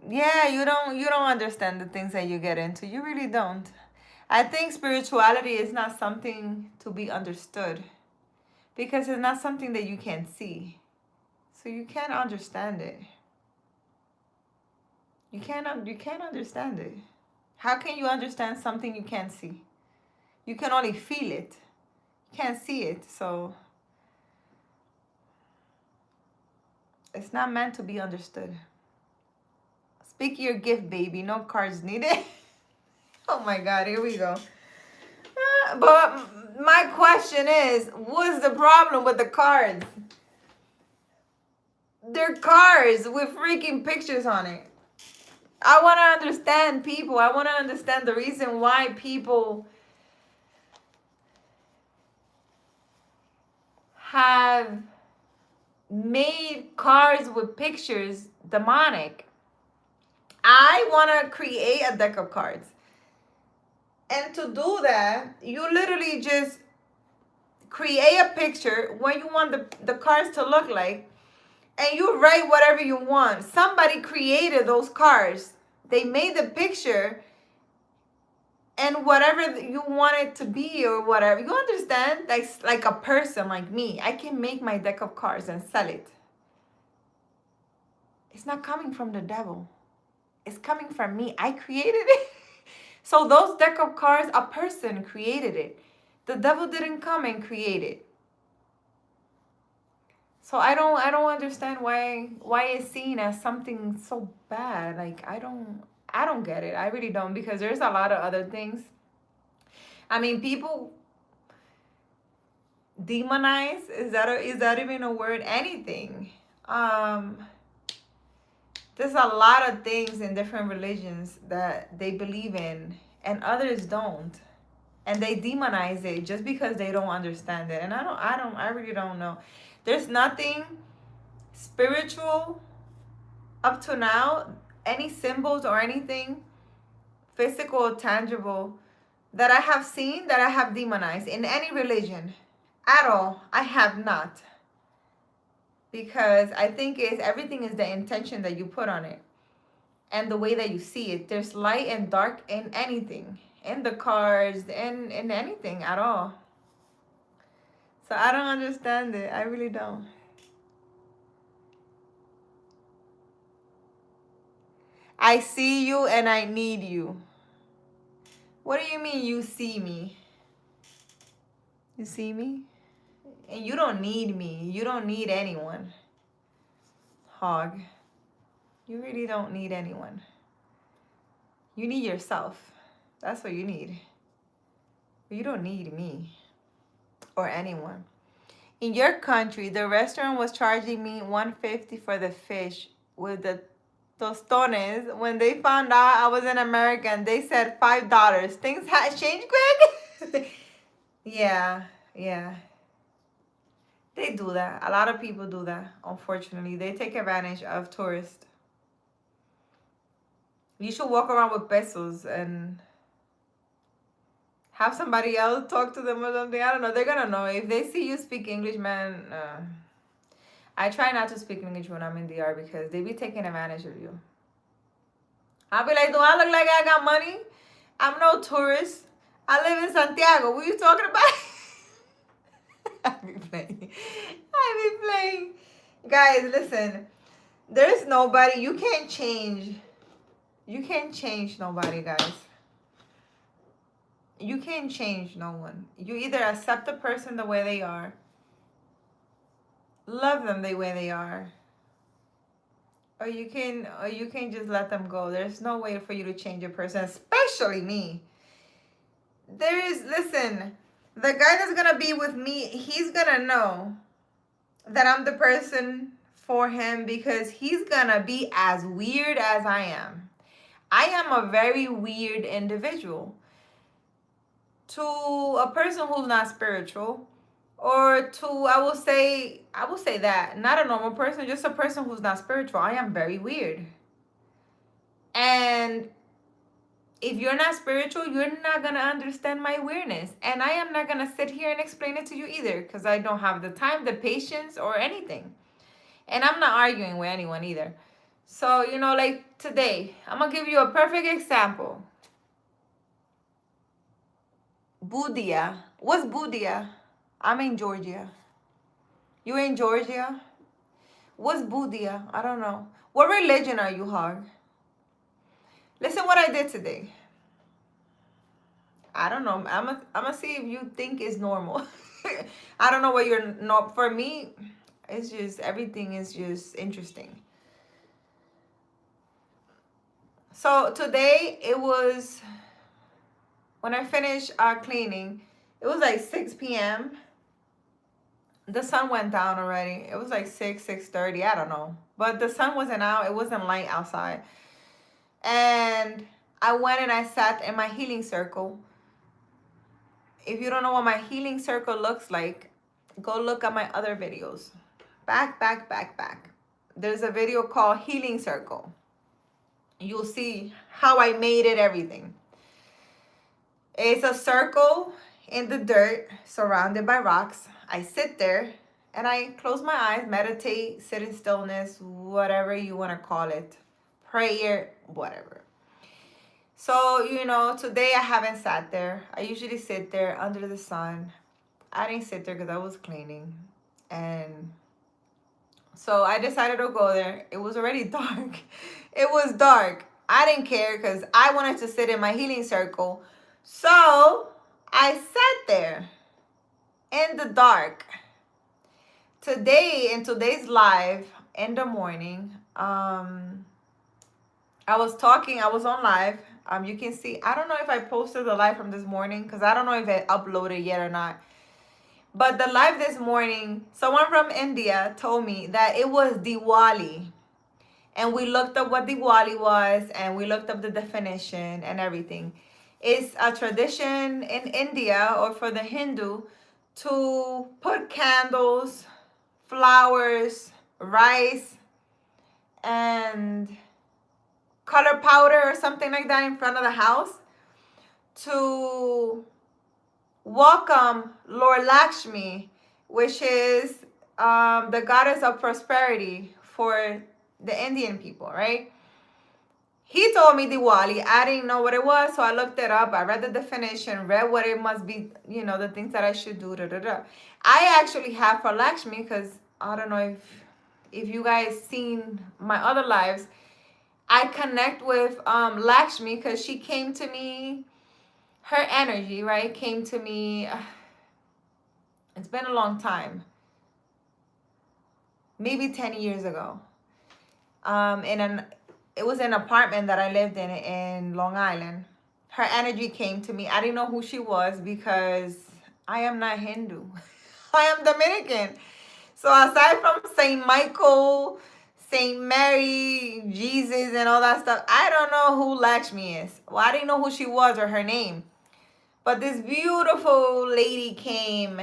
Yeah, you don't understand the things that you get into. You really don't. I think spirituality is not something to be understood because it's not something that you can see. So you can't understand it. You can't understand it. How can you understand something you can't see? You can only feel it. You can't see it. So it's not meant to be understood. Speak your gift, baby. No cards needed. Oh my God, here we go. But my question is, what's the problem with the cards? They're cards with freaking pictures on it. I want to understand people. I want to understand the reason why people have made cards with pictures demonic. I want to create a deck of cards. And to do that, you literally just create a picture what you want the cards to look like. and you write whatever you want. Somebody created those cards. They made the picture and whatever you want it to be or whatever. You understand? Like a person like me. I can make my deck of cards and sell it. It's not coming from the devil. It's coming from me. I created it. So those deck of cards, a person created it. The devil didn't come and create it. So I don't understand why it's seen as something so bad. Like I don't get it. I really don't, because there's a lot of other things. I mean, people demonize, is that even a word? Anything. There's a lot of things in different religions that they believe in and others don't. And they demonize it just because they don't understand it. And I really don't know. There's nothing spiritual up to now, any symbols or anything physical or tangible that I have seen that I have demonized in any religion at all. I have not. Because I think everything is the intention that you put on it and the way that you see it. There's light and dark in anything, in the cards, in anything at all. So I don't understand it. I really don't. I see you and I need you. What do you mean you see me? You see me? And you don't need me. You don't need anyone. Hog. You really don't need anyone. You need yourself. That's what you need. You don't need me or anyone. In your country, the restaurant was charging me $150 for the fish with the tostones. When they found out I was in America, and they said $5. Things had changed quick. Yeah. They do that. A lot of people do that, unfortunately. They take advantage of tourists. You should walk around with pesos and have somebody else talk to them or something. I don't know. They're gonna know. If they see you speak English, man, I try not to speak English when I'm in DR because they be taking advantage of you. I'll be like, do I look like I got money? I'm no tourist. I live in Santiago. What are you talking about? I be playing. Guys, listen. There's nobody. You can't change. You can't change nobody, guys. You can't change no one. You either accept the person the way they are, love them the way they are, or you can just let them go. There's no way for you to change a person, especially me. Listen, the guy that's gonna be with me, he's gonna know that I'm the person for him because he's gonna be as weird as I am. I am a very weird individual. To a person who's not spiritual, or to I will say that not a normal person, just a person who's not spiritual, I am very weird. And if you're not spiritual, you're not gonna understand my weirdness, and I am not gonna sit here and explain it to you either, because I don't have the time, the patience, or anything. And I'm not arguing with anyone either. So, like today, I'm gonna give you a perfect example. Budia. What's Budia? I'm in Georgia. You in Georgia? What's Budia? I don't know. What religion are you, Hog? Listen what I did today. I don't know. I'm gonna see if you think it's normal. I don't know what you're not. For me, it's just everything is just interesting. So today it was, when I finished cleaning, it was like 6 p.m. The sun went down already. It was like 6:30, I don't know. But the sun wasn't out. It wasn't light outside. And I went and I sat in my healing circle. If you don't know what my healing circle looks like, go look at my other videos. Back. There's a video called Healing Circle. You'll see how I made it, everything. It's a circle in the dirt surrounded by rocks. I sit there and I close my eyes, meditate, sit in stillness, whatever you want to call it, prayer, whatever. So, today I haven't sat there. I usually sit there under the sun. I didn't sit there because I was cleaning. And so I decided to go there. It was already dark. It was dark. I didn't care because I wanted to sit in my healing circle. So I sat there in the dark. Today, in today's live in the morning, I was on live. You can see, I don't know if I posted the live from this morning because I don't know if it uploaded yet or not. But the live this morning, someone from India told me that it was Diwali. And we looked up what Diwali was and we looked up the definition and everything. It's a tradition in India or for the Hindu to put candles, flowers, rice, and color powder or something like that in front of the house to welcome Lord Lakshmi, which is the goddess of prosperity for the Indian people, right? He told me Diwali. I didn't know what it was, so I looked it up. I read the definition, read what it must be, the things that I should do. Da, da, da. I actually have for Lakshmi because I don't know if you guys seen my other lives. I connect with Lakshmi because she came to me. Her energy, right, came to me. It's been a long time. Maybe 10 years ago. It was an apartment that I lived in Long Island. Her energy came to me. I didn't know who she was because I am not Hindu. I am Dominican. So aside from Saint Michael, Saint Mary, Jesus, and all that stuff, I don't know who Lakshmi is. Well, I didn't know who she was or her name. But this beautiful lady came,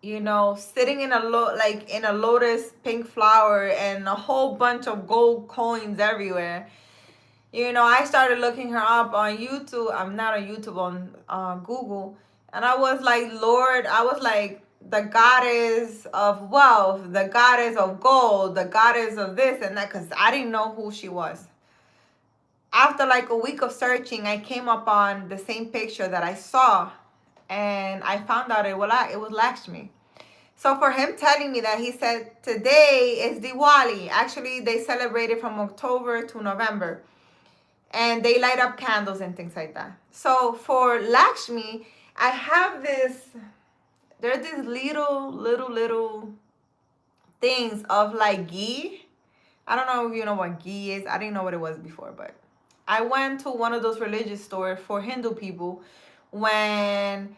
sitting in a lotus pink flower and a whole bunch of gold coins everywhere. I started looking her up on YouTube. I'm not on YouTube, on Google. And I was like, Lord, I was like, the goddess of wealth, the goddess of gold, the goddess of this and that, because I didn't know who she was. After like a week of searching, I came up on the same picture that I saw, and I found out it was Lakshmi. So for him telling me that, he said today is Diwali. Actually, they celebrate it from October to November, and they light up candles and things like that. So for Lakshmi, I have there's these little things of like ghee. I don't know if you know what ghee is. I didn't know what it was before, but I went to one of those religious stores for Hindu people when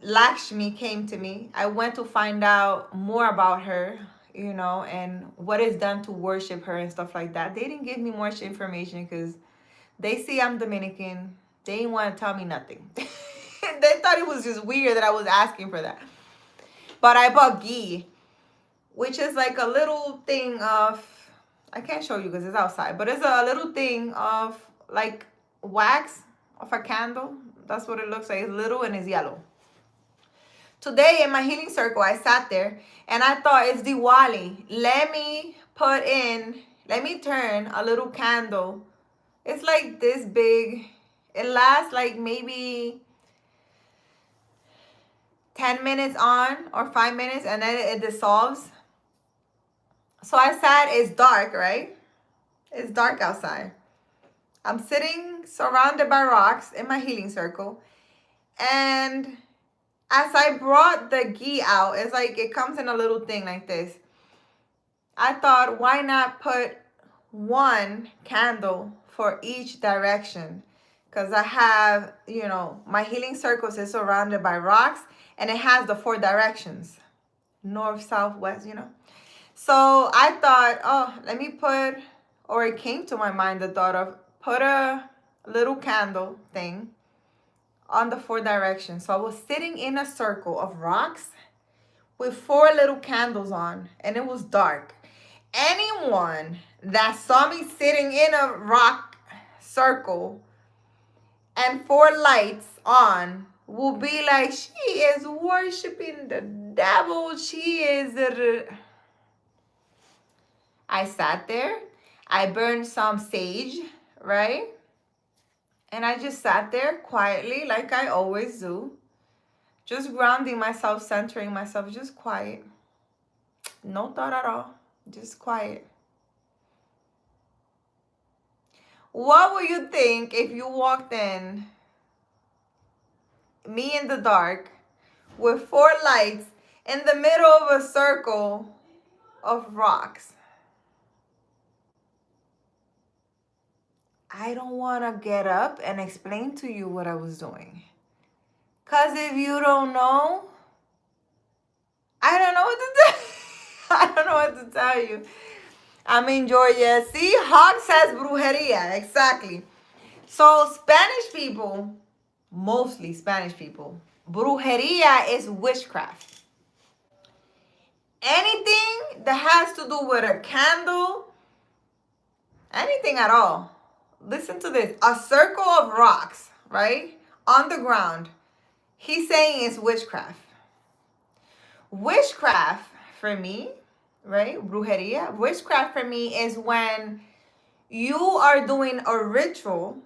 Lakshmi came to me. I went to find out more about her, and what is done to worship her and stuff like that. They didn't give me much information because they see I'm Dominican. They didn't want to tell me nothing. They thought it was just weird that I was asking for that. But I bought ghee, which is like a little thing of, I can't show you because it's outside, but it's a little thing of like wax of a candle. That's what it looks like. It's little and it's yellow. Today in my healing circle, I sat there and I thought, it's Diwali. Let me turn a little candle. It's like this big. It lasts like maybe 10 minutes on or 5 minutes, and then it dissolves. So I sat, it's dark, right? It's dark outside. I'm sitting surrounded by rocks in my healing circle. And as I brought the ghee out, it's like it comes in a little thing like this. I thought, why not put one candle for each direction? Because I have, my healing circles is surrounded by rocks, and it has the 4 directions. North, south, west, So I thought, it came to my mind the thought of put a little candle thing on the 4 directions. So I was sitting in a circle of rocks with 4 little candles on, and it was dark. Anyone that saw me sitting in a rock circle and 4 lights on will be like, she is worshiping the devil. She is. I sat there. I burned some sage, right? And I just sat there quietly, like I always do. Just grounding myself, centering myself, just quiet. No thought at all. Just quiet. What would you think if you walked in, me in the dark, with 4 lights in the middle of a circle of rocks? I don't want to get up and explain to you what I was doing. Because if you don't know, I don't know what to tell I don't know what to tell you. I'm in Georgia. See, Hawk says brujeria. Exactly. So Spanish people, mostly Spanish people, brujeria is witchcraft. Anything that has to do with a candle, anything at all. Listen to this. A circle of rocks, right? On the ground. He's saying it's witchcraft. Witchcraft for me, right? Brujeria. Witchcraft for me is when you are doing a ritual.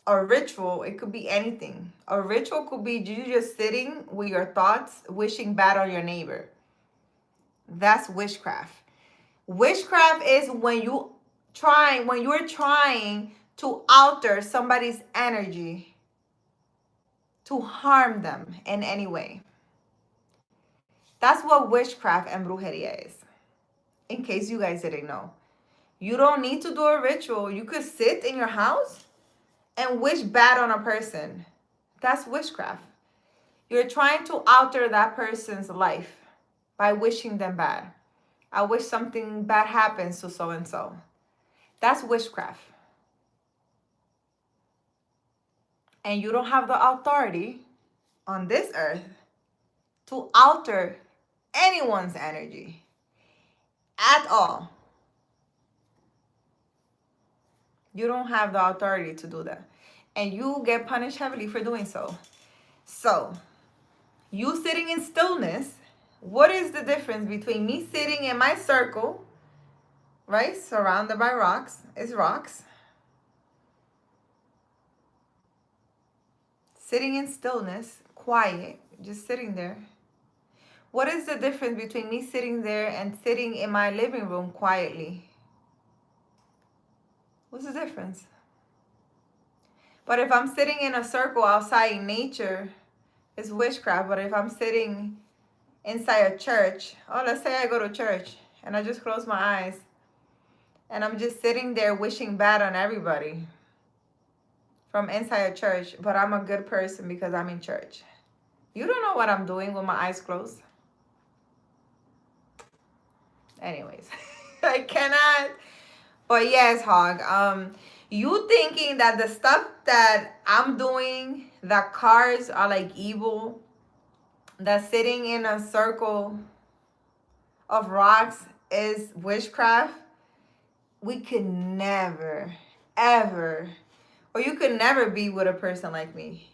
A ritual, it could be anything. A ritual could be you just sitting with your thoughts, wishing bad on your neighbor. That's witchcraft. Witchcraft is when you're trying to alter somebody's energy to harm them in any way. That's what witchcraft and brujeria is. In case you guys didn't know. You don't need to do a ritual. You could sit in your house and wish bad on a person. That's witchcraft. You're trying to alter that person's life by wishing them bad. I wish something bad happens to so and so. That's witchcraft. And you don't have the authority on this earth to alter anyone's energy at all. You don't have the authority to do that. And you get punished heavily for doing so. So, you sitting in stillness, what is the difference between me sitting in my circle, right? Surrounded by rocks. It's rocks. Sitting in stillness, quiet, just sitting there. What is the difference between me sitting there and sitting in my living room quietly? What's the difference? But if I'm sitting in a circle outside in nature, it's witchcraft. But if I'm sitting inside a church, let's say I go to church and I just close my eyes and I'm just sitting there wishing bad on everybody from inside a church, but I'm a good person because I'm in church. You don't know what I'm doing with my eyes closed. Anyways, I cannot. But yes, Hog, you thinking that the stuff that I'm doing, that cards are like evil, that sitting in a circle of rocks is witchcraft, we could never, ever, or you could never be with a person like me.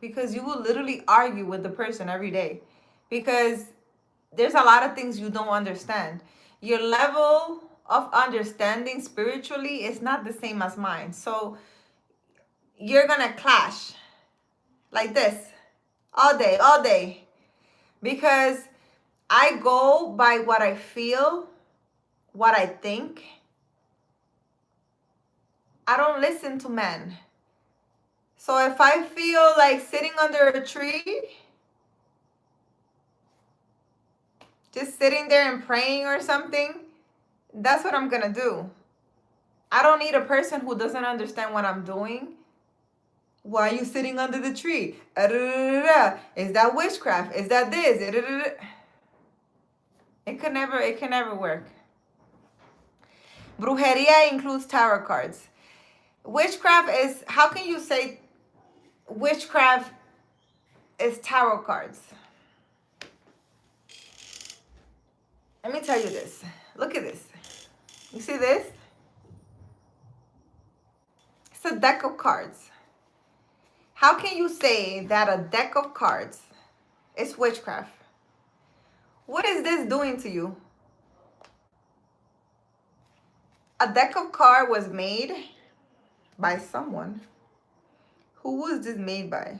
Because you will literally argue with the person every day. Because there's a lot of things you don't understand. Your level of understanding spiritually is not the same as mine. So you're going to clash like this all day. Because I go by what I feel, what I think. I don't listen to men. So if I feel like sitting under a tree, just sitting there and praying or something, that's what I'm gonna do. I don't need a person who doesn't understand what I'm doing. Why are you sitting under the tree? Is that witchcraft? Is that this? It can never work. Brujeria includes tarot cards. Witchcraft is, how can you say witchcraft is tarot cards? Let me tell you this. Look at this. You see this? It's a deck of cards. How can you say that a deck of cards is witchcraft? What is this doing to you? A deck of cards was made by someone. Who was this made by?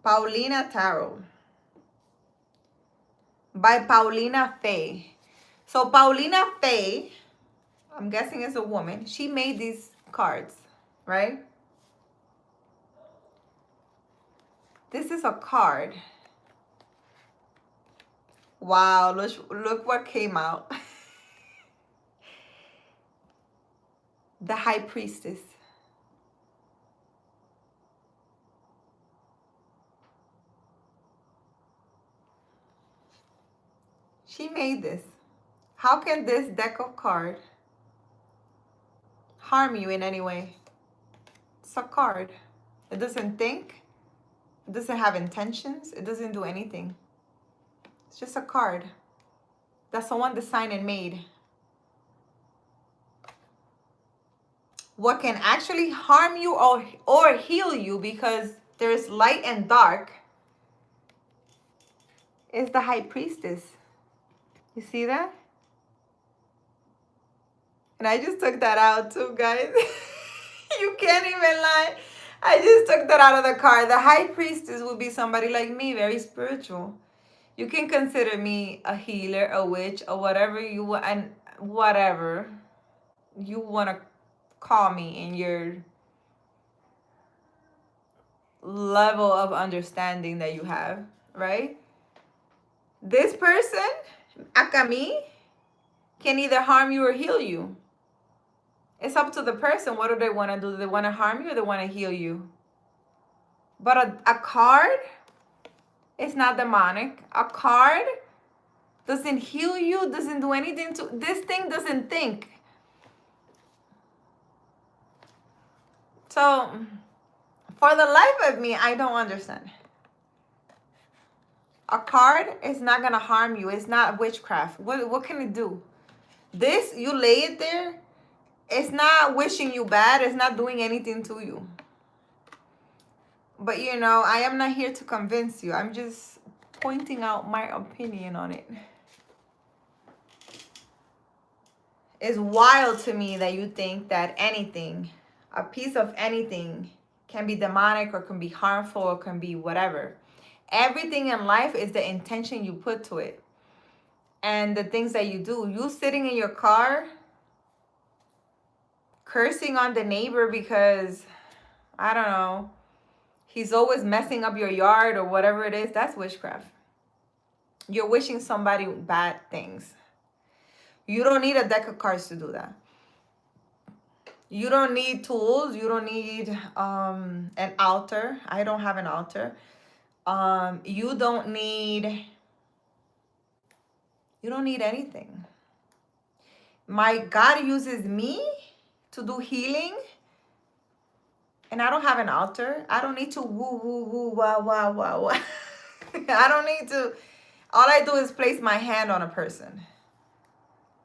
Paulina Tarot. By Paulina Faye. So Paulina Faye, I'm guessing it's a woman, she made these cards, right? This is a card. Wow, look what came out. The High Priestess. She made this. How can this deck of cards harm you in any way? It's a card. It doesn't think. It doesn't have intentions. It doesn't do anything. It's just a card that someone designed and made. What can actually harm you or heal you, because there's light and dark, is the High Priestess. You see that? And I just took that out too, guys. You can't even lie. I just took that out of the card. The High Priestess would be somebody like me, very spiritual. You can consider me a healer, a witch, or whatever you want, and whatever you want to call me in your level of understanding that you have, right? This person, Akami, can either harm you or heal you. It's up to the person. What do they want to do? Do they want to harm you or they want to heal you? But a card, it's not demonic. A card doesn't heal you, doesn't do anything to... This thing doesn't think. So, for the life of me, I don't understand. A card is not going to harm you. It's not witchcraft. What can it do? This, you lay it there, it's not wishing you bad. It's not doing anything to you. But, you know, I am not here to convince you. I'm just pointing out my opinion on it. It's wild to me that you think that anything, a piece of anything, can be demonic or can be harmful or can be whatever. Everything in life is the intention you put to it. And the things that you do. You sitting in your car cursing on the neighbor because, I don't know, he's always messing up your yard or whatever it is, that's witchcraft. You're wishing somebody bad things. You don't need a deck of cards to do that. You don't need tools. You don't need an altar. I don't have an altar. You don't need anything. My God uses me to do healing, and I don't have an altar. I don't need to woo, woo, woo, wah, wah, wah, wah. I don't need to. All I do is place my hand on a person,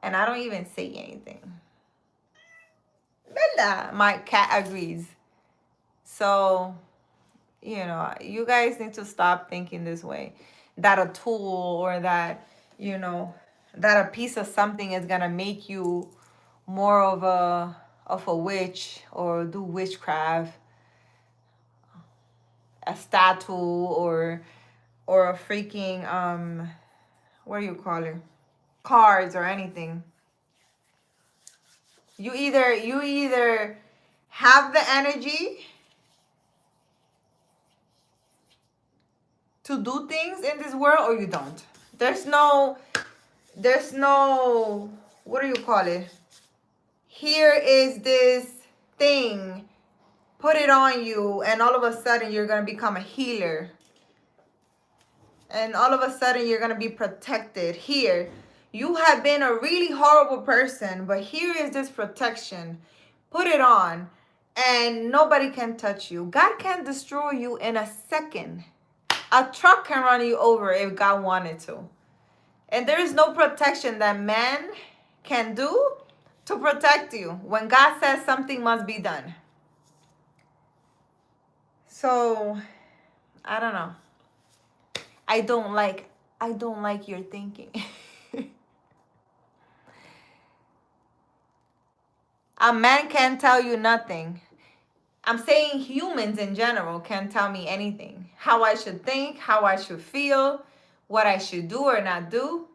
and I don't even say anything. Bella, my cat agrees. So, you know, you guys need to stop thinking this way. That a tool or that, you know, that a piece of something is gonna make you more of a witch or do witchcraft. A statue or a freaking what do you call it? Cards or anything. You either have the energy to do things in this world or you don't. There's no, what do you call it? Here is this thing, put it on you, and all of a sudden you're going to become a healer. And all of a sudden you're going to be protected. Here, you have been a really horrible person, but here is this protection. Put it on, and nobody can touch you. God can destroy you in a second. A truck can run you over if God wanted to. And there is no protection that man can do to protect you when God says something must be done. So I don't know. I don't like your thinking. A man can't tell you nothing. I'm saying humans in general can't tell me anything. How I should think, how I should feel, what I should do or not do.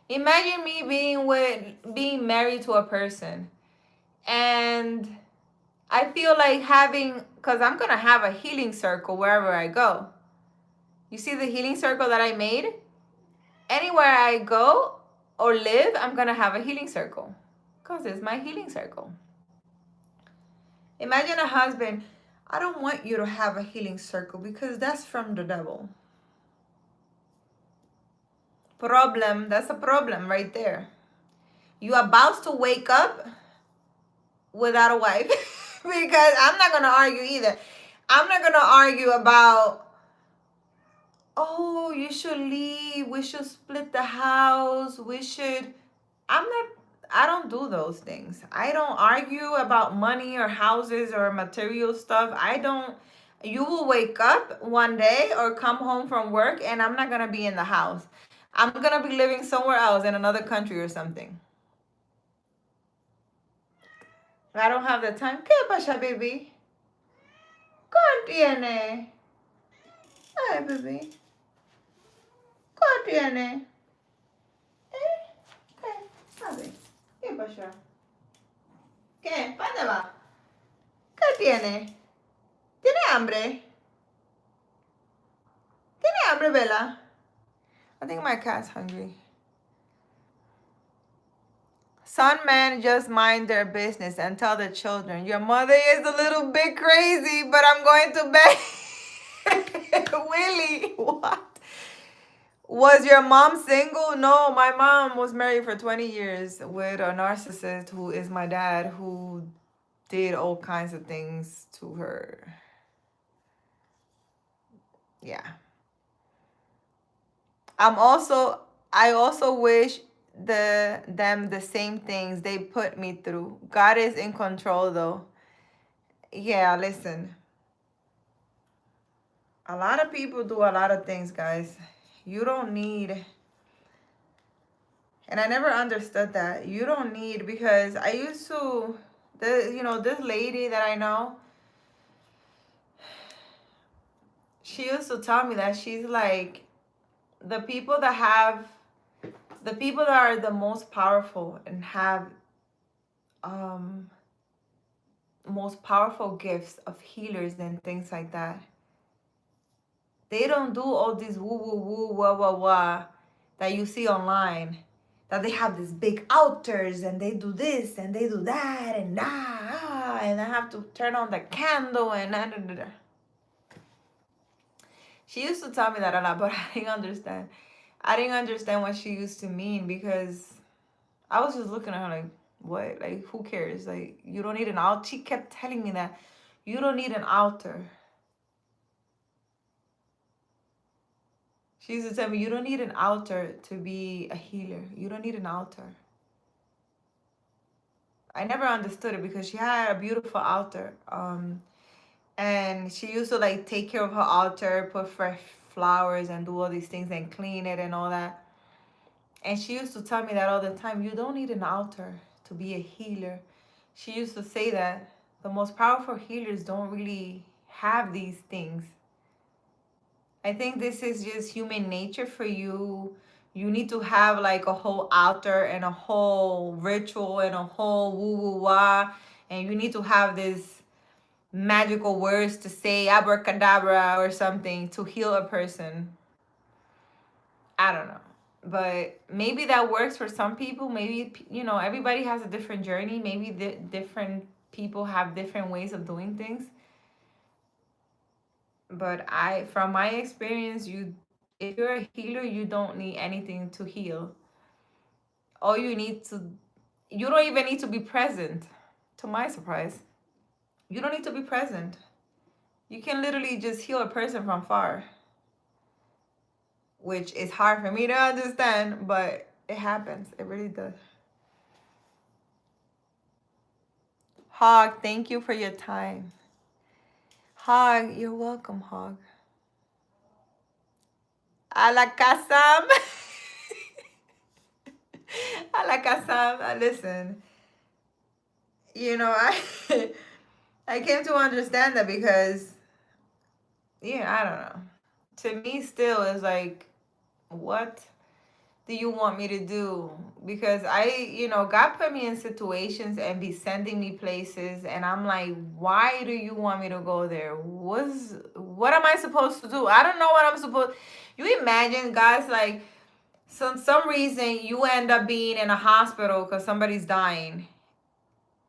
Imagine me being married to a person, and I feel like because I'm gonna have a healing circle wherever I go. You see the healing circle that I made? Anywhere I go or live, I'm gonna have a healing circle because it's my healing circle. Imagine a husband. I don't want you to have a healing circle because that's from the devil. Problem. That's a problem right there. You about to wake up without a wife because I'm not gonna argue either. I'm not gonna argue about, oh, you should leave, we should split the house, I don't do those things. I don't argue about money or houses or material stuff. You will wake up one day or come home from work and I'm not gonna be in the house. I'm gonna be living somewhere else in another country or something. I don't have the time. ¿Qué pasa, baby? ¿Qué tiene? Ay, baby. ¿Qué tiene? ¿Qué? A ver. ¿Qué pasa? ¿Qué? ¿Para dónde va? ¿Qué tiene? ¿Tiene hambre? ¿Tiene hambre, Bella? I think my cat's hungry. Some men just mind their business and tell the children, your mother is a little bit crazy, but I'm going to bed. Willie, what? Was your mom single? No, my mom was married for 20 years with a narcissist who is my dad, who did all kinds of things to her. Yeah. I also wish them the same things they put me through. God is in control though. Yeah, listen. A lot of people do a lot of things, guys. You don't need, and I never understood that. You don't need, because I used to, this lady that I know, she used to tell me that she's like, the people that are the most powerful and have most powerful gifts of healers and things like that, they don't do all this woo woo woo wah wah wah that you see online, that they have these big altars and they do this and they do that and and I have to turn on the candle and da. She used to tell me that a lot, but I didn't understand. I didn't understand what she used to mean, because I was just looking at her like, what? Like, who cares? Like, you don't need an altar. She kept telling me that you don't need an altar. She used to tell me, you don't need an altar to be a healer. You don't need an altar. I never understood it because she had a beautiful altar. And she used to like take care of her altar, put fresh flowers and do all these things and clean it and all that. And she used to tell me that all the time, you don't need an altar to be a healer. She used to say that the most powerful healers don't really have these things. I think this is just human nature for you. You need to have like a whole altar and a whole ritual and a whole woo woo wah. And you need to have this magical words to say, abracadabra or something, to heal a person. I don't know. But maybe that works for some people. Maybe, everybody has a different journey. Maybe different people have different ways of doing things. But from my experience, if you're a healer, you don't need anything to heal. You don't even need to be present, to my surprise. You don't need to be present. You can literally just heal a person from far, which is hard for me to understand, but it happens. It really does. Hawk, thank you for your time. Hog, you're welcome, Hog. A la casam. A la casam. Listen, I I came to understand that because, yeah, I don't know. To me, still is like, what do you want me to do? Because God put me in situations and be sending me places, and I'm like, why do you want me to go there? What am I supposed to do? I don't know what I'm supposed. You imagine, guys, like some reason you end up being in a hospital because somebody's dying,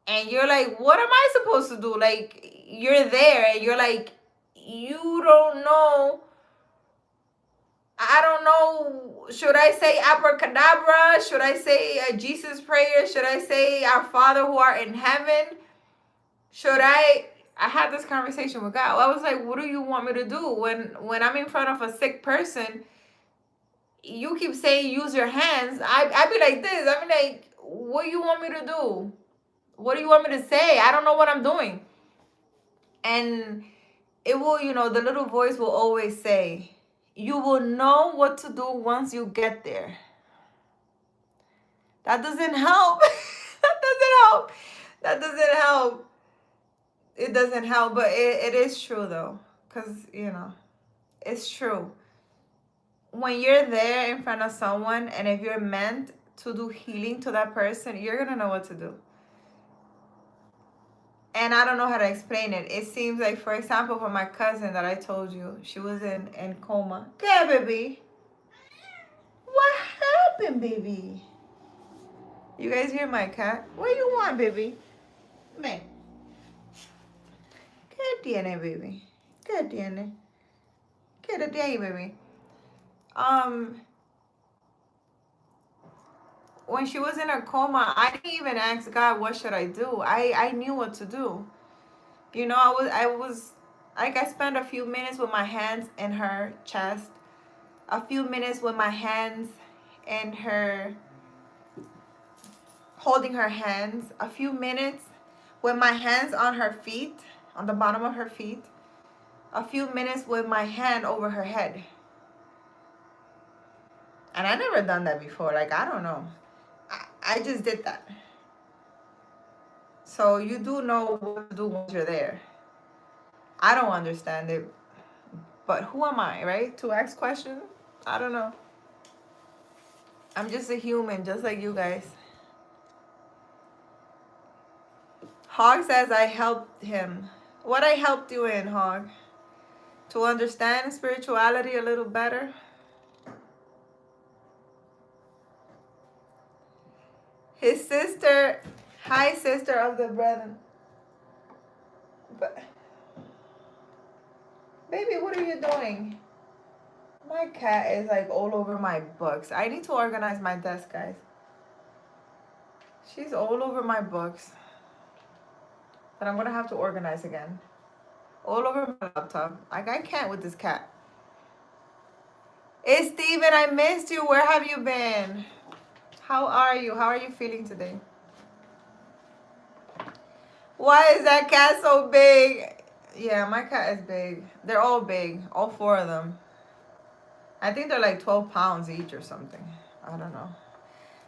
and you're like, what am I supposed to do? Like, you're there, and you're like, you don't know. I don't know. Should I say abracadabra? Should I say a Jesus prayer? Should I say our Father who art in heaven? Should I had this conversation with God. I was like, what do you want me to do when I'm in front of a sick person? You keep saying use your hands. I be like this. I be like, what do you want me to do? What do you want me to say? I don't know what I'm doing. And it will, the little voice will always say, you will know what to do once you get there. That doesn't help. That doesn't help. That doesn't help. It doesn't help, but it is true though. Because, it's true. When you're there in front of someone, and if you're meant to do healing to that person, you're going to know what to do. And I don't know how to explain it. It seems like, for example, for my cousin that I told you, she was in coma. Okay, baby. What happened, baby? You guys hear my cat? What do you want, baby? Man. ¿Qué tiene, baby? ¿Qué tiene? Quédate ahí, baby. When she was in a coma, I didn't even ask God, what should I do? I knew what to do. I spent a few minutes with my hands in her chest, a few minutes with my hands in her, holding her hands, a few minutes with my hands on her feet, on the bottom of her feet, a few minutes with my hand over her head. And I never done that before. Like, I don't know. I just did that. So you do know what to do once you're there. I don't understand it. But who am I, right? To ask questions? I don't know. I'm just a human, just like you guys. Hog says I helped him. What I helped you in, Hog? To understand spirituality a little better? His sister, hi sister of the brethren. But, baby, what are you doing? My cat is like all over my books. I need to organize my desk, guys. She's all over my books. But I'm gonna have to organize again. All over my laptop. Like, I can't with this cat. Hey Steven, I missed you. Where have you been? How are you? How are you feeling today? Why is that cat so big? Yeah, my cat is big. They're all big. All four of them. I think they're like 12 pounds each or something. I don't know.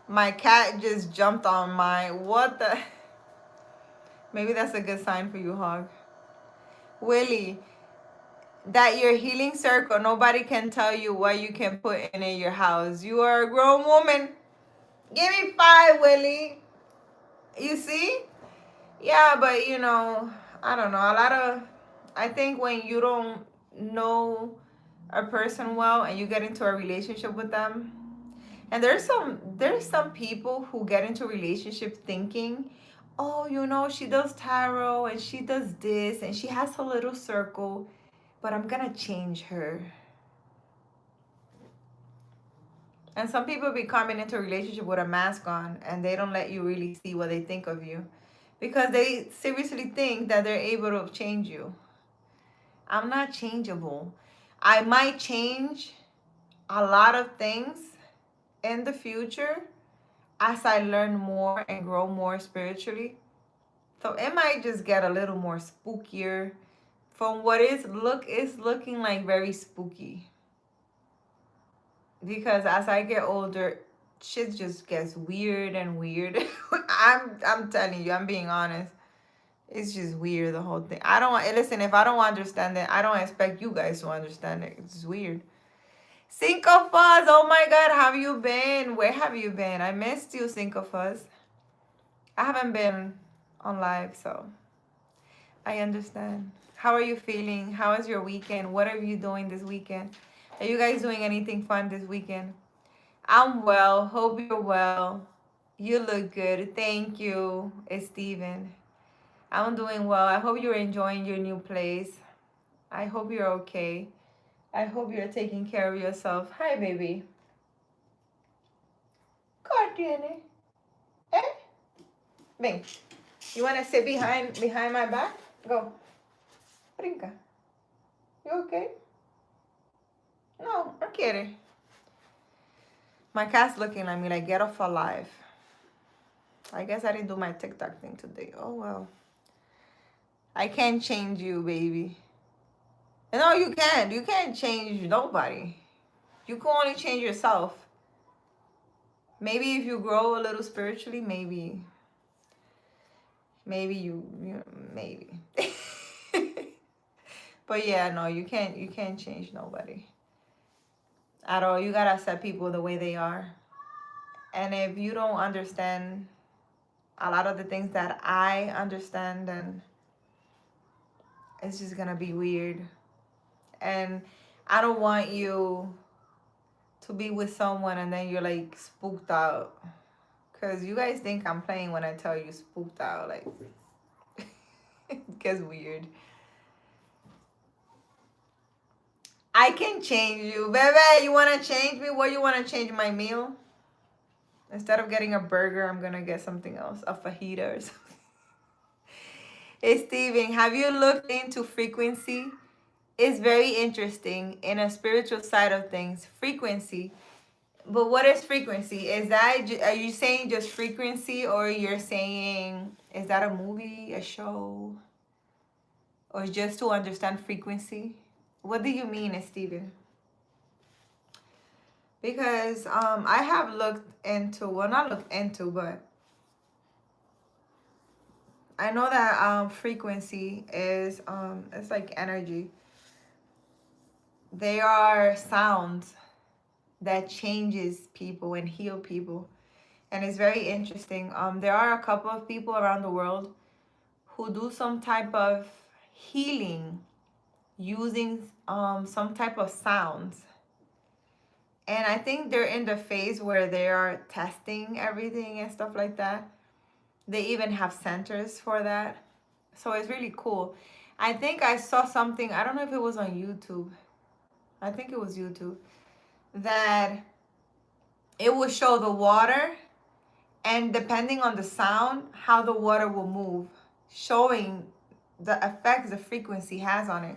My cat just jumped on my... What the... Maybe that's a good sign for you, Hog. Willie, that your healing circle, nobody can tell you what you can put in your house. You are a grown woman. Give me 5, Willie. You see? Yeah, but I don't know. I think when you don't know a person well and you get into a relationship with them, and there's some people who get into a relationship thinking, oh, she does tarot and she does this and she has a little circle, but I'm gonna change her. And some people be coming into a relationship with a mask on, and they don't let you really see what they think of you, because they seriously think that they're able to change you. I'm not changeable. I might change a lot of things in the future as I learn more and grow more spiritually. So it might just get a little more spookier from what it's looking like very spooky. Because as I get older, shit just gets weird and weird. I'm telling you, I'm being honest. It's just weird, the whole thing. I don't listen, if I don't understand it, I don't expect you guys to understand it. It's just weird. Cinco Fuzz, oh my god, have you been? Where have you been? I missed you, Cinco Fuzz. I haven't been on live, so I understand. How are you feeling? How is your weekend? What are you doing this weekend? Are you guys doing anything fun this weekend? I'm well. Hope you're well. You look good. Thank you, Steven. I'm doing well. I hope you're enjoying your new place. I hope you're okay. I hope you're taking care of yourself. Hi, baby. God, tiene. Eh? Ven. You want to sit behind my back? Go. Brinca. You okay? No, no quiere. My cat's looking at me like, get off alive. I guess I didn't do my TikTok thing today. Oh, well. I can't change you, baby. No, you can't. You can't change nobody. You can only change yourself. Maybe if you grow a little spiritually, maybe maybe. But yeah, no, you can't change nobody at all. You gotta accept people the way they are. And if you don't understand a lot of the things that I understand, then it's just gonna be weird. And I don't want you to be with someone and then you're like spooked out. Cause you guys think I'm playing when I tell you spooked out. Like, it gets weird. I can change you. Baby, you wanna change me? What, you wanna change my meal? Instead of getting a burger, I'm gonna get something else. A fajita or something. Hey, Steven, have you looked into frequency? It's very interesting in a spiritual side of things. Frequency. But what is frequency? Is that, are you saying just frequency, or you're saying, is that a movie, a show, or just to understand frequency? What do you mean, Steven? Because I have looked into, well, not looked into, but I know that frequency is it's like energy. They are sounds that changes people and heal people, and it's very interesting. There are a couple of people around the world who do some type of healing using some type of sounds, and I think they're in the phase where they are testing everything and stuff like that. They even have centers for that, so it's really cool. I think I saw something, I don't know if it was on YouTube, I think it was YouTube, that it will show the water, and depending on the sound, how the water will move, showing the effects the frequency has on it.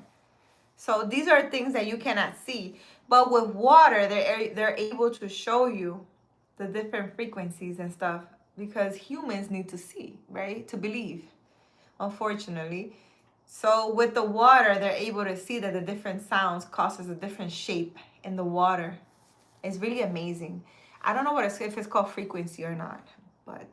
So these are things that you cannot see, but with water, they're able to show you the different frequencies and stuff, because humans need to see, right, to believe, unfortunately. So with the water, they're able to see that the different sounds causes a different shape in the water. It's really amazing. I don't know what if it's called frequency or not, but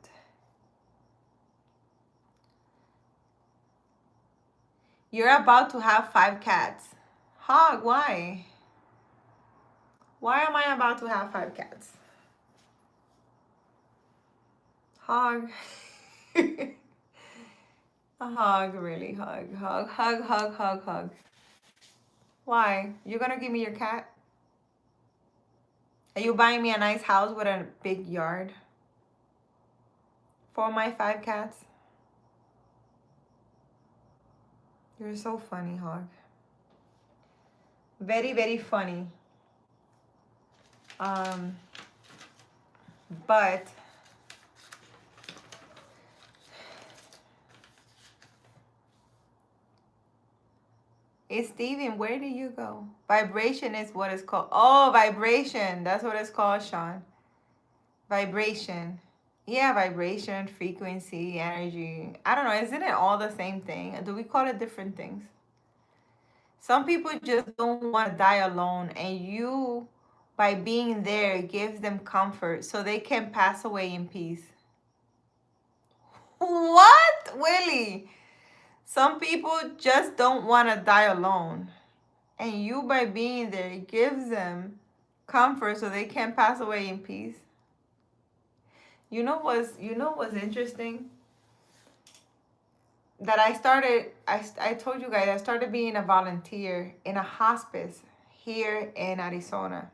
you're about to have 5 cats. Hog, why? Why am I about to have 5 cats? Hog. A hog, really, hug, hug, hug, hug, hug, hug. Why? You're gonna give me your cat? Are you buying me a nice house with a big yard for my 5 cats? You're so funny, Hog. Very, very funny. But it's Steven, where do you go? Vibration is what it's called. Oh, vibration. That's what it's called, Sean. Vibration. Yeah, vibration, frequency, energy. I don't know. Isn't it all the same thing? Do we call it different things? Some people just don't want to die alone, and you, by being there, gives them comfort so they can pass away in peace. What, Willie? Some people just don't want to die alone, and you, by being there, gives them comfort so they can pass away in peace. You know what's interesting? That I told you guys I started being a volunteer in a hospice here in Arizona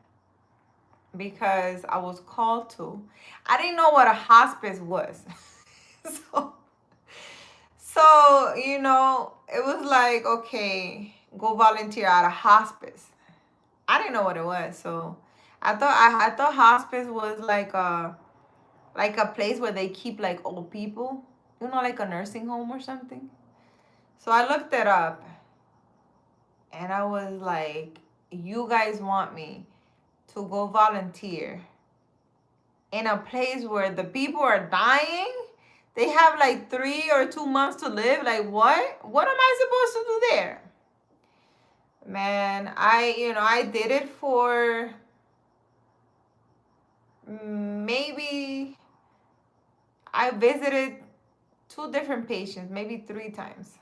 because I was called to. I didn't know what a hospice was. so so it was like, okay, go volunteer at a hospice. I didn't know what it was. So I thought hospice was like a place where they keep like old people, like a nursing home or something. So I looked it up and I was like, you guys want me to go volunteer in a place where the people are dying? They have like 3 or 2 months to live. Like what? What am I supposed to do there? Man, I did it for maybe I visited 2 different patients, maybe 3 times.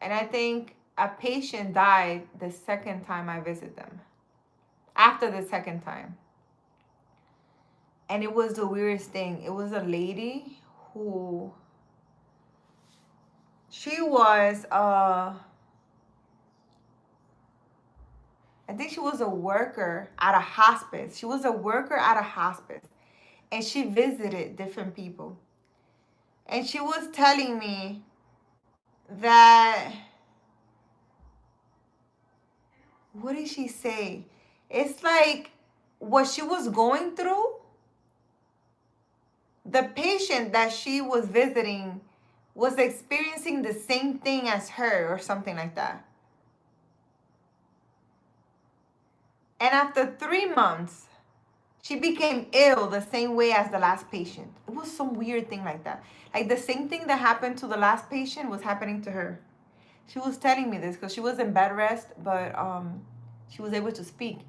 And I think a patient died the second time I visited them. After the second time. And it was the weirdest thing. It was a lady who she was I think she was a worker at a hospice. She was a worker at a hospice. And she visited different people. And she was telling me that, what did she say? It's like what she was going through, the patient that she was visiting was experiencing the same thing as her or something like that. And after 3 months, she became ill the same way as the last patient. It was some weird thing like that. Like the same thing that happened to the last patient was happening to her. She was telling me this because she was in bed rest, but she was able to speak.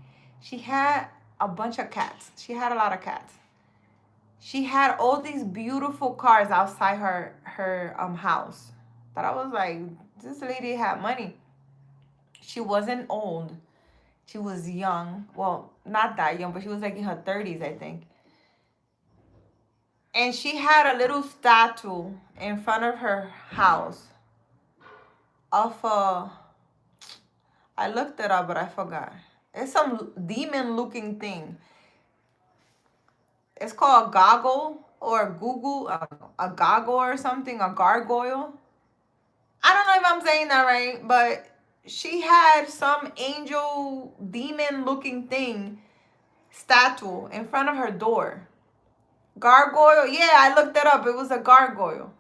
She had a bunch of cats. She had a lot of cats. She had all these beautiful cars outside her house. That I was like, this lady had money. She wasn't old. She was young. Well, not that young, but she was like in her 30s, I think. And she had a little statue in front of her house of a, I looked it up, but I forgot. It's some demon looking thing. It's called a goggle or a Google, a goggle or something, a gargoyle. I don't know if I'm saying that right, but she had some angel demon looking thing statue in front of her door. Gargoyle? Yeah, I looked it up. It was a gargoyle.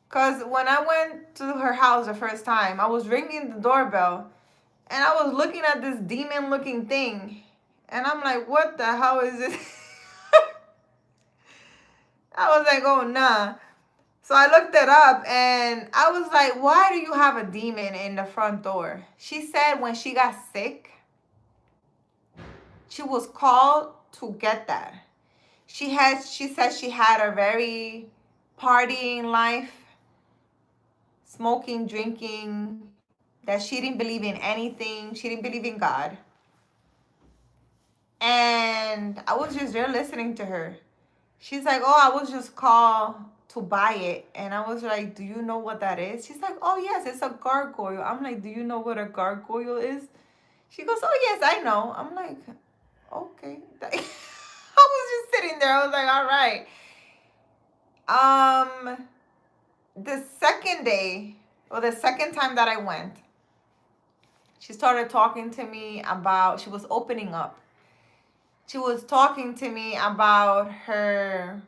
Because when I went to her house the first time, I was ringing the doorbell and I was looking at this demon looking thing. And I'm like, what the hell is this? I was like, oh, nah. So I looked it up and I was like, why do you have a demon in the front door? She said when she got sick, she was called to get that. She said she had a very partying life, smoking, drinking, that she didn't believe in anything. She didn't believe in God. And I was just there listening to her. She's like, oh, I was just called to buy it. And I was like, do you know what that is? She's like, oh, yes, it's a gargoyle. I'm like, do you know what a gargoyle is? She goes, oh, yes, I know. I'm like, okay. I was just sitting there. I was like, all right. The second day, or the second time that I went, she started talking to me about, she was opening up. She was talking to me about her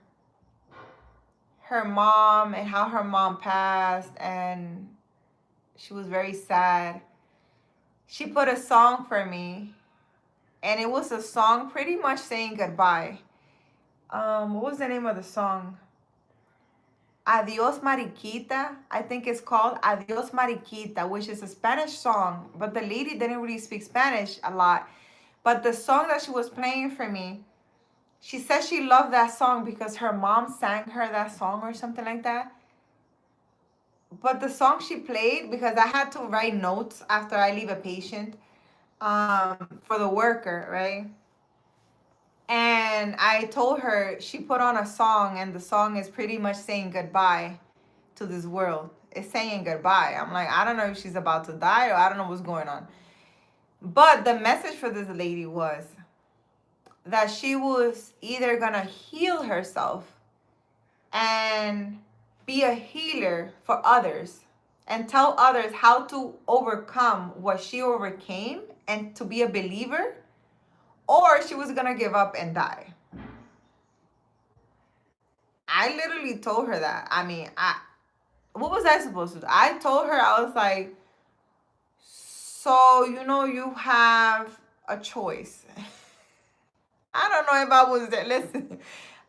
mom and how her mom passed, and she was very sad. She put a song for me, and it was a song pretty much saying goodbye. What was the name of the song? Adios Mariquita, I think it's called Adios Mariquita, which is a Spanish song, but the lady didn't really speak Spanish a lot. But the song that she was playing for me, she said she loved that song because her mom sang her that song or something like that. But the song she played, because I had to write notes after I leave a patient, for the worker, right? And I told her, she put on a song, and the song is pretty much saying goodbye to this world. It's saying goodbye. I'm like, I don't know if she's about to die or I don't know what's going on. But the message for this lady was that she was either gonna heal herself and be a healer for others and tell others how to overcome what she overcame and to be a believer, or she was gonna give up and die. I literally told her that. I mean, what was I supposed to do? I told her, I was like, so you have a choice. I don't know if I was there. Listen,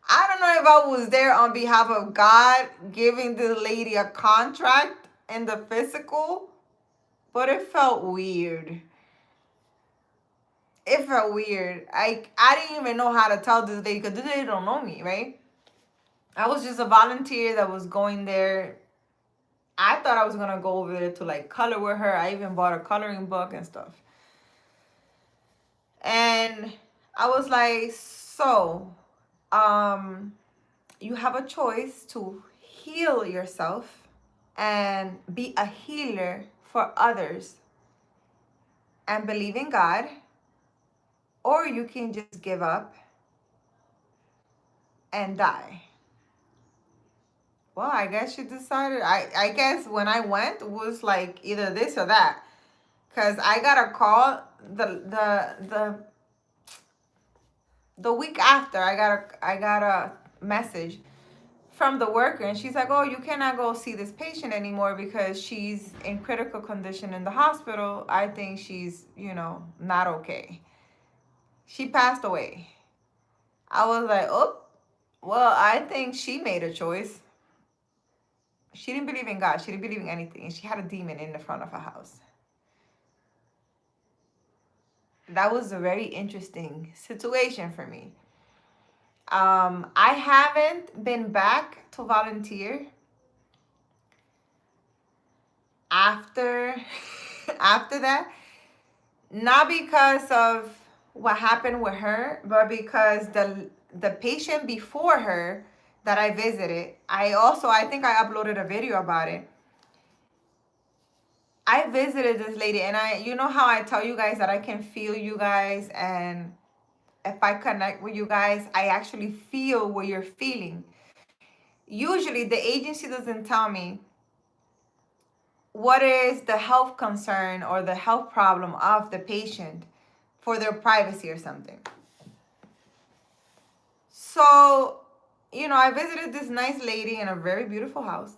I don't know if I was there on behalf of God giving this lady a contract in the physical, but it felt weird. It felt weird. I didn't even know how to tell this lady because this lady don't know me, right? I was just a volunteer that was going there. I thought I was gonna go over there to like color with her. I even bought a coloring book and stuff. And I was like, so, you have a choice to heal yourself and be a healer for others and believe in God, or you can just give up and die. Well, I guess she decided. I guess when I went, it was like either this or that. Cause I got a call the week after. I got a message from the worker, and she's like, "Oh, you cannot go see this patient anymore because she's in critical condition in the hospital. I think she's not okay. She passed away." I was like, "Oh, well, I think she made a choice. She didn't believe in God. She didn't believe in anything, and she had a demon in the front of her house." That was a very interesting situation for me. I haven't been back to volunteer after after that, not because of what happened with her, but because the patient before her that I visited, I think I uploaded a video about it. I visited this lady, and you know how I tell you guys that I can feel you guys, and if I connect with you guys, I actually feel what you're feeling. Usually the agency doesn't tell me what is the health concern or the health problem of the patient for their privacy or something. So, I visited this nice lady in a very beautiful house.